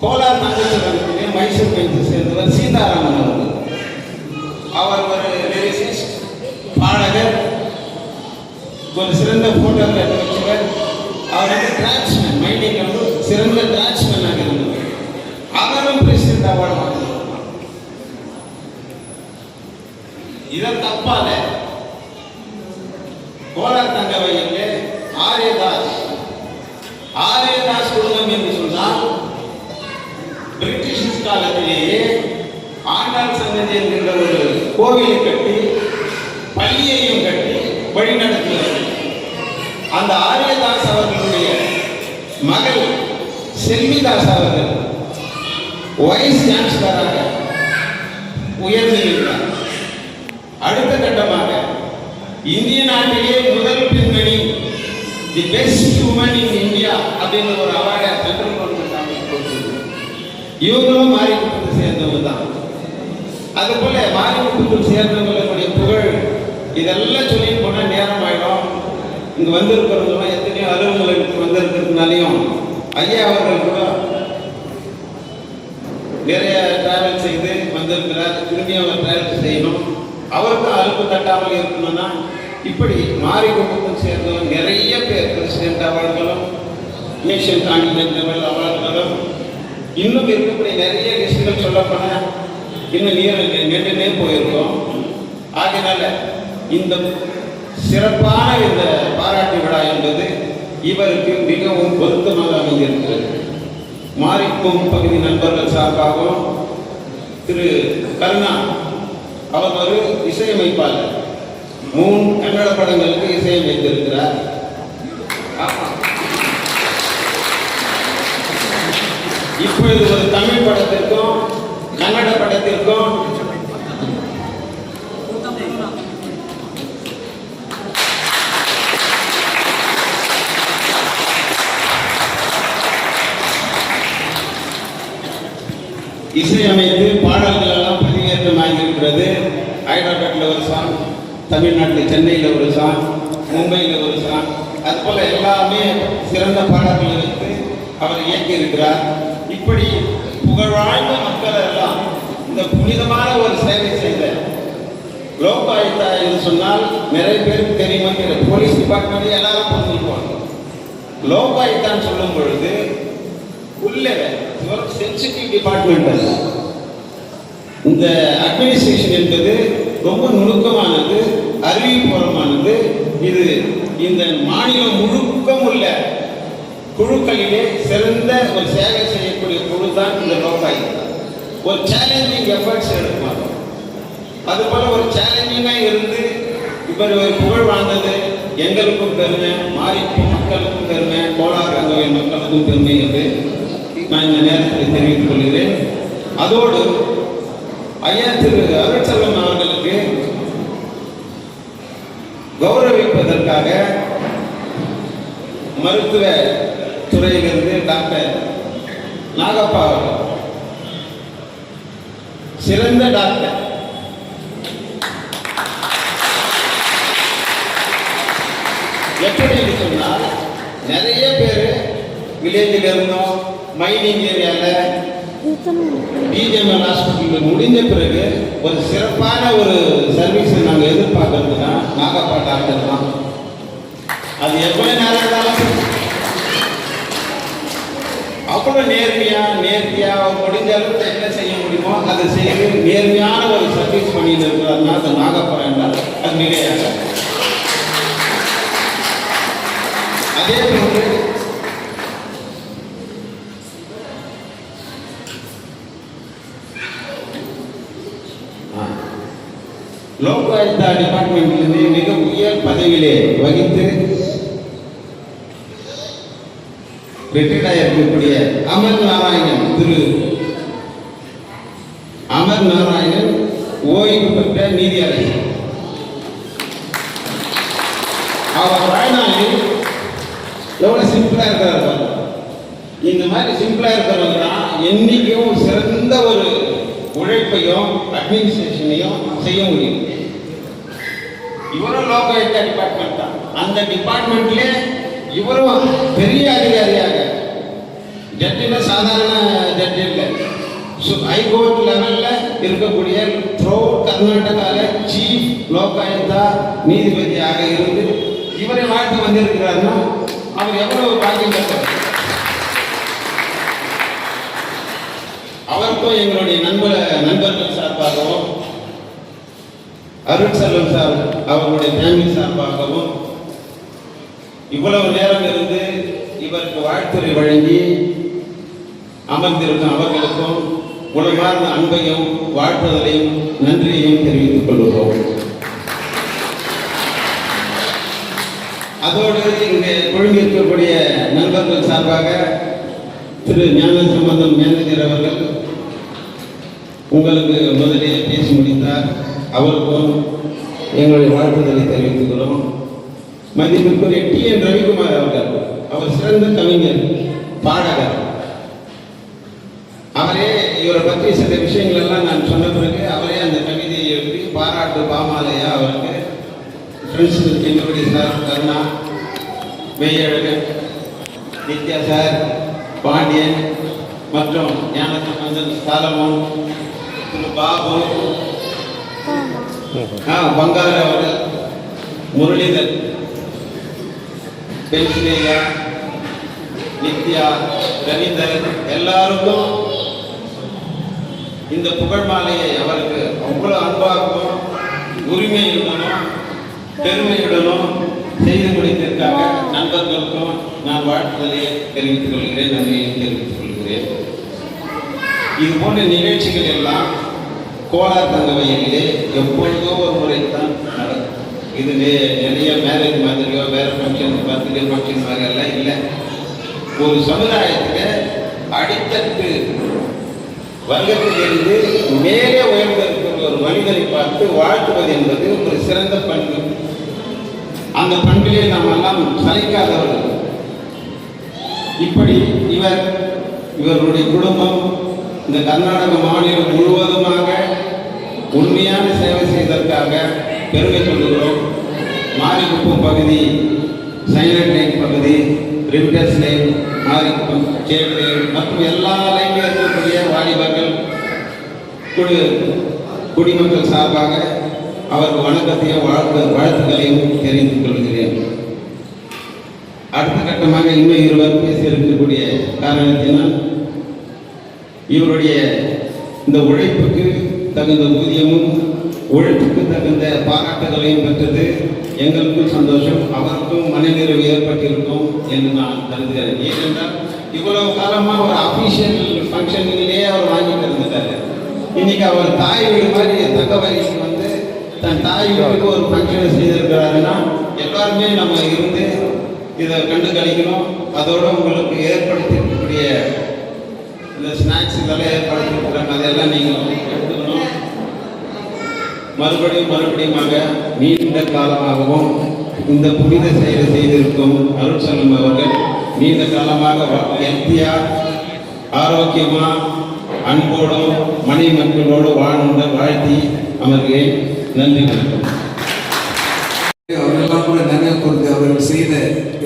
கோலார் நகரத்திலே மைசூர் பெஞ்சை சேர்ந்தவர் சீதாராமன் அவர்கள். அவர் ஒரு லிரிசிஸ்ட், பாடகர், ஒரு சிறந்த போட்டோகிராஃபர். அவர் டிரான்ஸ்மேன், மைண்டிங் சிறந்த டிரான்ஸ்மேனாக இருந்தவர். அவரும் பிரசிடென்ட் அவார்டு வாங்கினார். இதன் தப்பால கோலார் தங்க வயலிலே ஆரியதாஸ் குடும்பம் என்று சொன்னால் பிரிட்டிஷ் காலத்திலேயே ஆண்டாள் சன்னதி என்கின்ற ஒரு கோவிலை கட்டி பள்ளியையும் கட்டி வழி நடத்தினார். அந்த ஆரியதாஸ் அவர்களுடைய மகள் செல்விதாஸ் அவர்கள் வைஸ் சான்சலராக உயர்ந்திருக்கிறார். அடுத்த கட்டமாக இந்திய நாட்டிலே முதல் பெண்மணி, the best woman in India அப்படின்ற ஒரு அவார்டை சென்ட்ரல் கவர்மெண்ட் கொடுத்தது. இவங்களும் மாரிகுப்பத்தை சேர்ந்தவங்க தான். அதுபோல மாரிகுப்பத்தில் சேர்ந்தவர்களுடைய புகழ் இதெல்லாம் சொல்லிட்டு போனால் நேரம் ஆகிடும். இங்கே வந்திருக்கிறவங்களாம் எத்தனையோ அலுவலகத்துக்கு வந்திருக்கிறதுனாலையும் ஐயா அவர்கள் கூட நிறைய டிராவல் செய்து வந்திருக்கிறார். திரும்பி அவர் டிராவல் செய்யணும். அவருக்கும் அலுப்பு தட்டாமல் இருக்கணும்னா இப்படி மாரிகுப்பத்தை சேர்ந்தவங்க நிறைய பேர், பிரசிடென்ட் அவர்களும் நேஷன் கான்டினென்டல் அவர்களும் இன்னும் இருக்கக்கூடிய நிறைய விஷயங்கள் சொல்லப்போனால் இன்னும் நீண்டுனே போயிருக்கோம். ஆகையினால இந்த சிறப்பான இந்த பாராட்டு விழா என்பது இவருக்கு மிகவும் பொருத்தமாக அமைந்திருக்கிறது. மாரிக்கும் பகுதி நண்பர்கள் சார்பாகவும் திரு கருணா அவர் ஒரு இசையமைப்பாளர், 3 கன்னட படங்களுக்கு இசையமைத்திருக்கிறார். இப்பொழுது ஒரு தமிழ் படத்திற்கும் கன்னட படத்திற்கும் இசையமைத்து பாடல்கள் எல்லாம் பதிவேற்றமாகியிருக்கிறது. ஹைதராபாத்தில் ஒரு சாங், தமிழ்நாட்டில் சென்னையில் ஒரு சாங், மும்பையில் ஒரு சாங், அதுபோல் எல்லாமே சிறந்த பாடல்களை வைத்து அவர் இயக்கியிருக்கிறார். இப்படி புகழ்வாழ்ந்த மக்கள் எல்லாம் இந்த புனிதமான ஒரு சேவை செய்த லோகாயுக்தா என்று சொன்னால் நிறைய பேருக்கு தெரியுமா? போலீஸ் டிபார்ட்மெண்ட் எல்லாரும் புரிஞ்சுக்குவாங்க. லோகாயுக்தான்னு சொல்லும் பொழுது உள்ளே சென்சிட்டிவ் டிபார்ட்மெண்ட் அல்ல. இந்த அட்மினிஸ்ட்ரேஷன் என்பது ரொம்ப நுணுக்கமானது, அறிவுபூர்வமானது. இது இந்த மாநிலம் முழுக்கம் உள்ள குழுக்களிலே சிறந்த ஒரு சேவை செய்யக்கூடிய குழு தான் இந்த லோகாயுக்தா. ஒரு சேலஞ்சிங் எஃபர்ட்ஸ் எடுப்பாங்க. அதுபோல ஒரு சேலஞ்சிங்காக இருந்து இவர் ஒரு புகழ் வாழ்ந்தது எங்களுக்கும் பெருமை, மாரிக்கும் மக்களுக்கும் பெருமை, கோலார் கங்கவேல் மக்களுக்கும் பெருமை என்று நான் இந்த நேரத்தில் தெரிவித்துக் கொள்கிறேன். அதோடு ஐயா திரு அருட்செல்வம் அவர்களுக்கு கௌரவிப்பதற்காக மருத்துவ துறையிலிருந்து டாக்டர் நாகப்பா அவர்கள், சிறந்த டாக்டர், எப்படி சொன்னால் நிறைய பேர் வில்லேஜில் இருந்தோம், மைனிங் ஏரியாவில் பிஜிஎம்எல் ஹாஸ்பிட்டலில் முடிஞ்ச பிறகு ஒரு சிறப்பான ஒரு சர்வீஸை நாங்கள் எதிர்பார்க்கறதுனா நாகப்பா டாக்டர் தான். அது எவ்வளோ நேரம் இருந்தாலும் அவ்வளோ நேர்த்தியாக முடிஞ்ச அளவுக்கு என்ன செய்ய முடியுமோ அதை செய்து நேர்மையான ஒரு சர்வீஸ் பண்ணிட்டு இருக்கிறாருன்னா அது நாகப்பா என்றால் அது மிகையாக. அதே போன்று லோகாயுக்தா டிபார்ட்மெண்ட்டிலிருந்து மிக உயர் பதவியிலே வகித்து ரிட்டையர்ட் இருக்கக்கூடிய அமர் நாராயணன், திரு அமர் நாராயணன் ஓய்வு பெற்ற நீதியரசர். அவர் வாழ்நாளில் எவ்வளோ சிம்பிளா இருக்கிறார். இந்த மாதிரி சிம்பிளா இருக்கிறவங்க என்னைக்கும் சிறந்த ஒரு உழைப்பையும் அட்மினிஸ்ட்ரேஷனையும் செய்ய முடியும். இவரும் லோகாயுக்தா டிபார்ட்மெண்ட் தான். அந்த டிபார்ட்மெண்ட்ல இவரும் பெரிய அதிகாரியாக, ஜட்ஜில சாதாரண ஜட்ஜி இல்லை, ஹைகோர்ட் லெவல்ல இருக்கக்கூடிய த்ரோ கர்நாடகால சீஃப் லோகாயுக்தா நீதிபதியாக இருந்து இவரை வாழ்த்து வந்திருக்கிறாருன்னா அவர் எவ்வளவு பாக்கியம் பெற்றார். அவருக்கும் எங்களுடைய நண்பர்கள் சார்பாகவும் அருட்செல்வம் சார் அவர்களுடைய ஃபேமிலி சார்பாகவும் இவ்வளவு நேரம் இருந்து இவருக்கு வாழ்த்துறை வழங்கி அமர்ந்திருக்கும் அவர்களுக்கும் உலகார்ந்த அன்பையும் வாழ்த்துதலையும் நன்றியையும் தெரிவித்துக் கொள்கிறோம். அதோடு இங்கே குழுமிருக்கக்கூடிய நண்பர்கள் சார்பாக திரு ஞான சம்பந்தம் மேனேஜர் அவர்கள் உங்களுக்கு முதலில் பேசி முடித்தார். அவருக்கும் எங்களுடைய வாழ்த்துதலை தெரிவித்துக்கிறோம். மதிப்பிற்குரிய டி.என். ரவிக்குமார் அவர்கள், அவர் சிறந்த கவிஞர், பாடகர். அவரே இவரை பற்றி சில விஷயங்கள் எல்லாம் நான் சொன்ன பிறகு அவரே அந்த கவிதையை எழுதி பாராட்டு பாமாலையா அவருக்கு பிரின்சிபல் எங்களுடைய சார் கருணா, மெய்யழகன், நித்யா சார், பாண்டியன் மற்றும் ஞானசம்பந்தன், சாலமோன், திரு பாபு, பங்காரு அவர்கள், முரளிதர், பென்சிலேயா, நித்யா, ரவீந்தர் எல்லாருக்கும் இந்த புகழ் மாலையை அவருக்கு அவ்வளவு அன்பாகவும் உரிமையுடனும் பெருமையுடனும் செய்து முடித்திருக்காக நண்பர்களுக்கும் நான் வாழ்த்துதலை தெரிவித்துக் கொள்கிறேன், நன்றியை தெரிவித்துக் கொள்கிறேன். இது போன்ற நிகழ்ச்சிகள் எல்லாம் கோலார் தங்க வயலிலே எப்பொழுதோ ஒரு முறைத்தான் நடக்கும். இது நிறைய மேரேஜ் மாதிரியோ வேற ஃபங்க்ஷன், பர்த்டே ஃபங்க்ஷன் மாதிரி எல்லாம் இல்லை. ஒரு சமுதாயத்தில் அடித்தட்டு வர்க்கத்திலிருந்து மேலே உயர்ந்திருக்கிற ஒரு மனிதரை பார்த்து வாழ்த்துவது என்பது ஒரு சிறந்த பண்பு. அந்த பண்பிலே நாம் எல்லாம் சளைக்காதவர்கள். இப்படி இவருடைய குடும்பம் இந்த கர்நாடக மாநிலம் முழுவதுமாக உண்மையான சேவை செய்ததற்காக பெருமை கொள்கிறோம். மாரிக்குப்பம் பகுதி, சைலண்ட் லைன் பகுதி, ரிவிட்டர்ஸ் லைன், மாரிக்குப்பம், சேடு மற்றும் எல்லா லைனில் இருக்கக்கூடிய வாலிபர்கள் குடிமக்கள் சார்பாக அவருக்கு வணக்கத்தையும் வாழ்த்துக்களையும் தெரிவித்துக் கொள்கிறேன். அடுத்த கட்டமாக இன்னும் இருவர் பேச இருக்கக்கூடிய காரணத்தினால் இவருடைய இந்த உழைப்புக்கு தகுந்த ஊதியமும் உழைப்புக்கு தகுந்த பாராட்டுகளையும் பெற்றது எங்களுக்கும் சந்தோஷம், அவருக்கும் மனநிறைவு ஏற்பட்டிருக்கும் என்று நான் கருதுகிறேன். ஏனென்றால் இவ்வளவு காலமாக ஒரு அபிஷியல் ஃபங்க்ஷனிலேயே அவர் வாங்கிட்டு இருந்துட்டாரு. இன்னைக்கு அவர் தாய் வீடு மாதிரி தங்க வயசுக்கு வந்து தன் தாய் வீட்டுக்கு ஒரு ஃபங்க்ஷன் செய்திருக்கிறாருன்னா எல்லாருமே நம்ம இருந்து இதை கண்டு கழிக்கணும். அதோடு உங்களுக்கு ஏற்படுத்தியிருக்கக்கூடிய இந்த ஸ்நாக்ஸ் இதெல்லாம் ஏற்படுத்தியிருக்கிறாங்க, அதெல்லாம் நீங்கள் எடுத்துக்கணும். மறுபடியுமாக நீண்ட காலமாகவும் இந்த புனித செயலை செய்திருக்கும் அருட்செல்வம் அவர்கள் நீண்ட காலமாக ஹெல்த்தியாக ஆரோக்கியமா அன்போடும் மனைவி மக்களோடு வாழ்ந்த வாழ்த்தி அமர்கிறேன். நன்றி, வணக்கம். அவரெல்லாம் கூட நினைவு கூர்ந்து அவர்கள் செய்த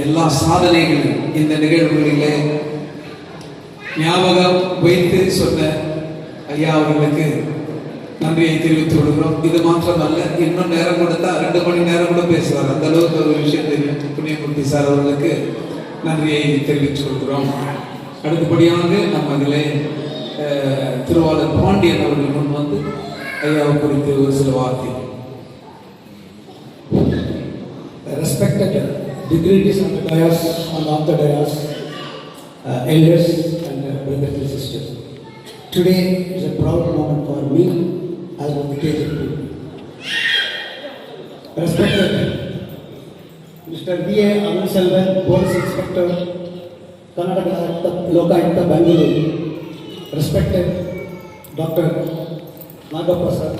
எல்லா சாதனைகளும் இந்த நிகழ்வுகளிலே ஞாபகம் வைத்து சொன்ன ஐயா அவர்களுக்கு நன்றியை தெரிவித்துக் கொள்கிறோம். இது மாத்திரமல்ல, இன்னும் நேரம் கொடுத்தா 2 மணி நேரம் கூட பேசுவார். அந்த அளவுக்கு ஒரு விஷயம் தெரியும். புண்ணியமூர்த்தி சார் அவர்களுக்கு நன்றியை தெரிவித்துக் கொள்கிறோம். அடுத்தபடியாக நம்ம இதில் திருவாளர் பாண்டியன் அவர்கள் முன் வந்து ஐயாவை குறித்து ஒரு சில வார்த்தை. Respected dignitaries on the dais, and off the dais, elders and brothers and sisters. Today is a proud moment for me as one of the KJP. Respected Mr. B.A. Anuselvan, Police Inspector, Karnataka Lokayukta, Bangalore. Respected Dr. Nagappa sir.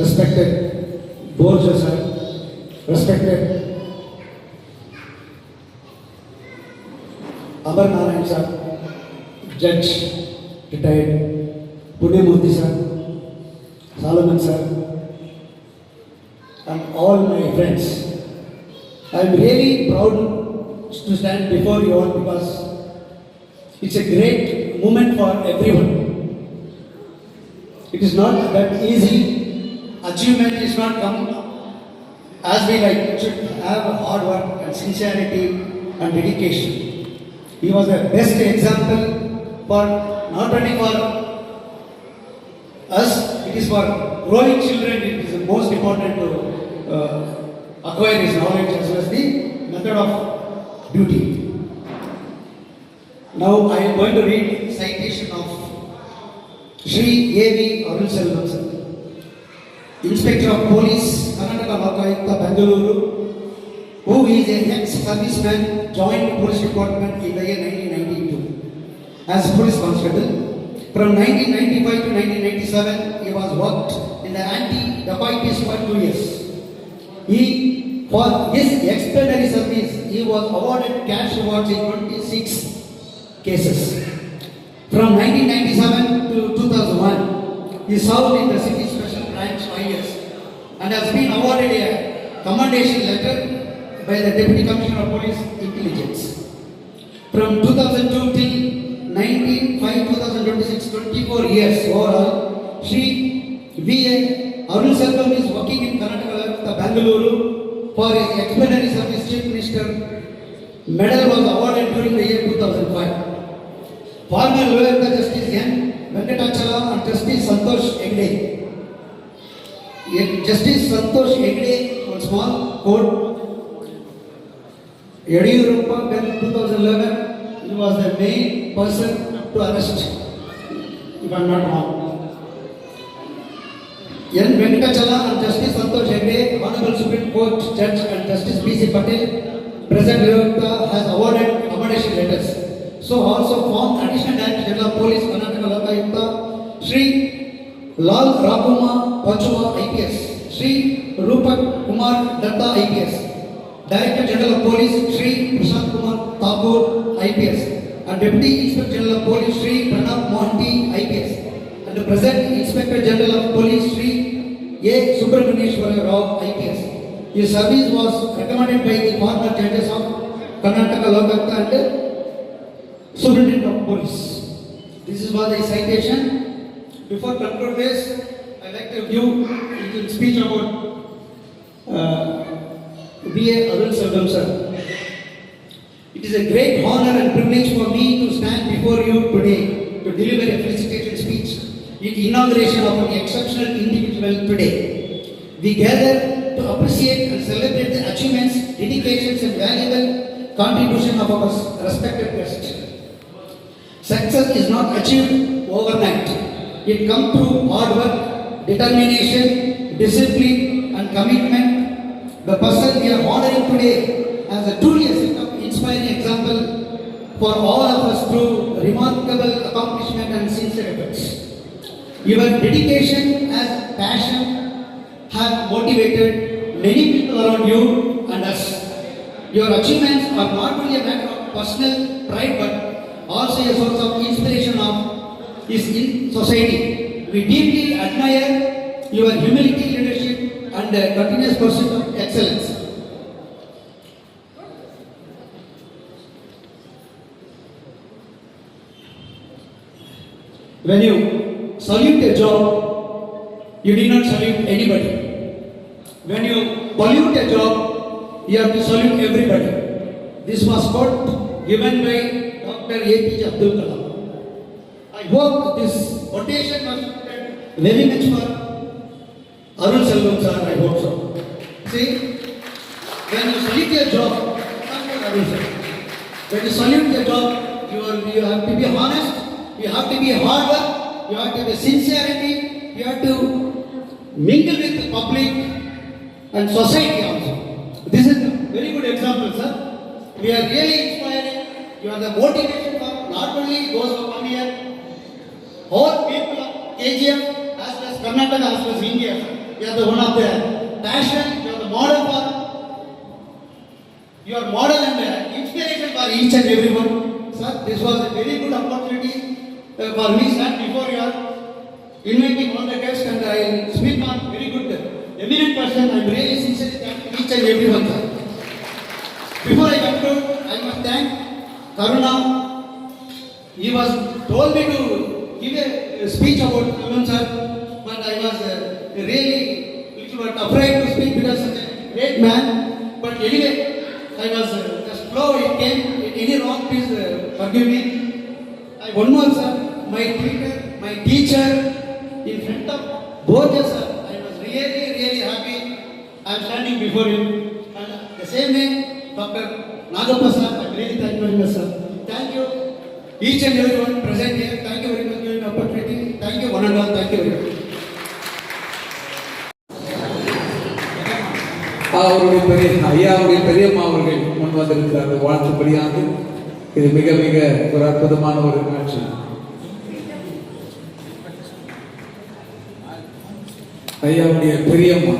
Respected Borja sir. Respected Amar Narayan sir, Judge, retired, Punyamurthy sir, Solomon sir, and all my friends. I am really proud to stand before you all because it's a great moment for everyone. It is not that easy. Achievement is not come as we like, should have hard work and sincerity and dedication. He was the best example for not only for us, it is for growing children. It is the most important to acquire his knowledge as well as the method of duty. Now I am going to read citation of Shri A.V. Arulselvam sir, Inspector of Police, Karnataka Lokayukta, Bangalore, who is a ex-serviceman, joined Police Department in the year 1992 as Police Constable. From 1995 to 1997, he was worked in the anti-dacoities for 2 years. For his exemplary service, he was awarded cash awards in 26 cases. From 1997 to 2001, he served in the city special branch 5 years and has been awarded a commendation letter by the Deputy Commissioner of Police Intelligence. From 2002 till 19/5/2026, 24 years overall, Shri V.A. Arul Selvam is working in Karnataka, Bangalore, for his exemplary service. Chief Minister medal was awarded during the year 2005. Former Lower Justice N. Venkatachala and Justice Santosh Hegde. Justice Santosh Hegde, one small court. Yadiyurappa, when 2011, he was the main person to arrest, if I am not wrong. N. Venkatachala and Justice Santosh Hegde, Honorable Supreme Court Judge and Justice B.C. Patel, President Yadiyurappa has awarded commendation letters. So also formed Additional Director General of Police, Karnataka Lokayukta, Shri Lal Rakuma Pachua IPS, Shri Rupak Kumar Datta IPS, Director General of Police, Shri Prashant Kumar Thakur IPS, and Deputy Inspector General of Police, Shri Pranab Mohanty IPS, and the present Inspector General of Police, Shri A. Subramanieshwara Rao IPS. His service was recommended by the former judges of Karnataka Lokayukta and Superintendent of Police. This was the citation. Before conclude this, I like to give a little speech about B.A. Arul Selvam sir. It is a great honor and privilege for me to stand before you today to deliver a felicitation speech in inauguration of an exceptional individual today. We gather to appreciate and celebrate the achievements, dedications and valuable contribution of our respected guest. Success is not achieved overnight. It comes through hard work, determination, discipline and commitment. The person we are honoring today as a truly inspiring example for all of us through remarkable accomplishment and sincere efforts. Your dedication and passion have motivated many people around you and us. Your achievements are not only a matter of personal pride but also a source of inspiration in society. We deeply admire your humility, leadership and continuous pursuit of excellence. When you salute a job, you did not salute anybody. When you pollute a job, you have to salute everybody. This was quote given by Dr. A.P.J. Abdul Kalam. I hope this quotation was very much for Arul Selvam sir, I hope so. See, when you salute your job, not for Arul sir. When you salute your job, you have to be honest, you have to be hard work, you have to be sincerity, you have to mingle with the public and society also. This is a very good example, sir. We are really inspiring. You are the motivation for not only those who come here, all people of KGF as well as Karnataka as well as India. You are the one of the passion, you are the model and inspiration for each and everyone. Sir, this was a very good opportunity for me, sir, before you are inviting all the guests and I will speak on very good, eminent person. I am really sincerely thanking each and everyone, sir. Before I conclude, I must thank Karuna. He was told me to give a speech about Selvam sir, but I was really little bit afraid to speak because such a great man. But anyway, I was just flow it came. Any wrong, please forgive me. One more sir, my teacher in front of both of sir, I was really happy. I am standing before him. And the same way, Dr. Nagappa sir, I really thank you very much sir. Thank you each and everyone present here. Thank you very much for giving the opportunity. Thank you one and all. Thank you very much. ஐயாவுடைய பெரியம்மா அவர்கள் முன் வந்திருக்கிறார்கள் வாழ்த்துப்படியாக. இது மிக மிக ஒரு அற்புதமான ஒரு காட்சி. ஐயாவுடைய பெரியம்மா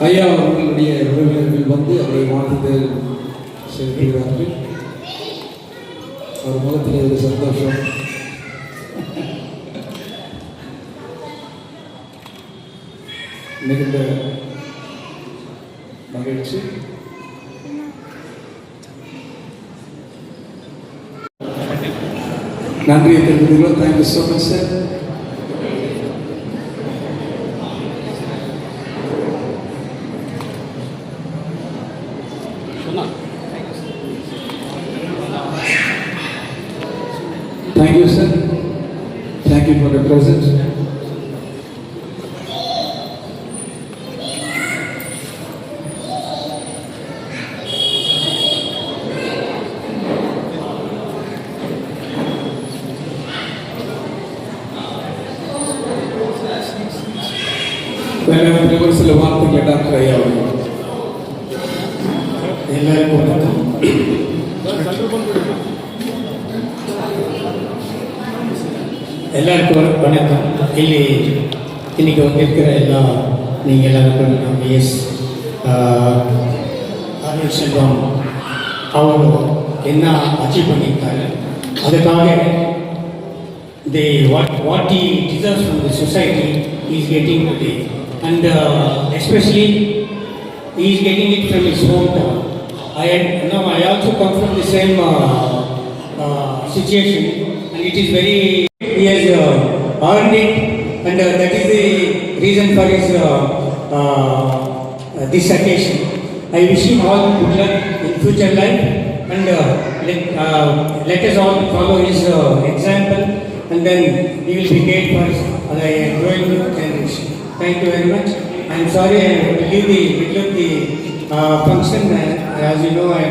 ஐயா அவர்களுடைய உறவினர்கள் வந்து அவரை வாழ்த்து செலுத்துகிறார்கள். அவர் முகத்தில் ஒரு சந்தோஷம். மிகுந்த மகிழ்ச்சி. நன்றியை தெரிவித்துள்ளோம். Thank you so much sir. Thank you, sir. Thank you for the present. சில வார்த்தைகள் டாக்டர் ஐயா எல்லாருக்கும் வணக்கம். எல்லாருக்கும் வணக்கம். ಇಲ್ಲಿ இன்னைக்கு வந்திருக்கிற எல்லா நீங்கள் எல்லாருக்கும் நம்ம அருள் செல்வம் ಅವರು என்ன அச்சீவ் பண்ணியிருக்காரு, அதுக்காக what he deserves from the society he is getting today, and especially he is getting it from his hometown. I also come from the same situation, and it is very, he has earned it, and that is the reason for his this occasion. I wish him all good luck in future life, and let us all follow his example, and then he will be great for his growing generation. Thank you very much. I am sorry I will leave the middle of the function. As you know, I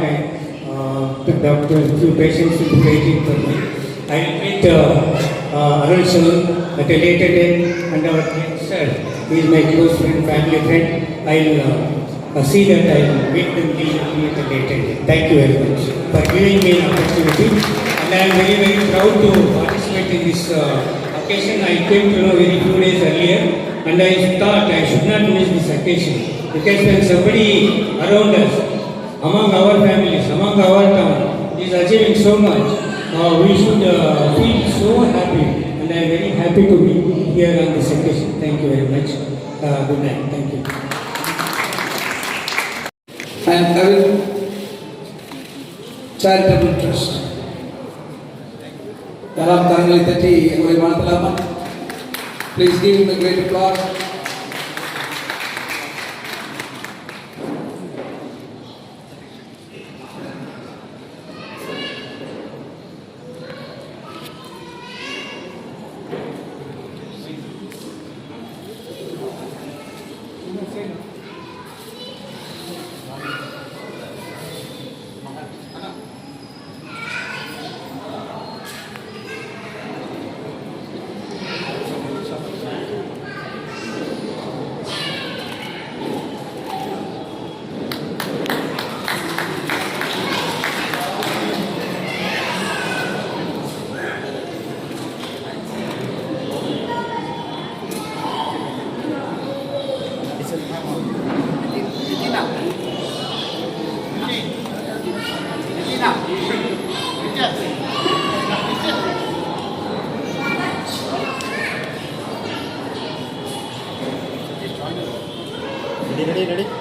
picked up a few patients to be waiting for me. I will meet Arul Selvam at a later date, and our sir, he is my close friend, family friend. I will see that I will meet them at a later date. Thank you very much for giving me an opportunity, and I am very, very proud to participate in this occasion. I came to know very few days earlier, and I thought I should not miss this occasion, because when somebody around us, among our families, among our town, is achieving so much, we should feel so happy, and I am very happy to be here on this occasion. Thank you very much. Good night. Thank you. And Arul Charitable Trust. Dalam tangan tadi oleh Mantalama. Please give him a great applause. Ready?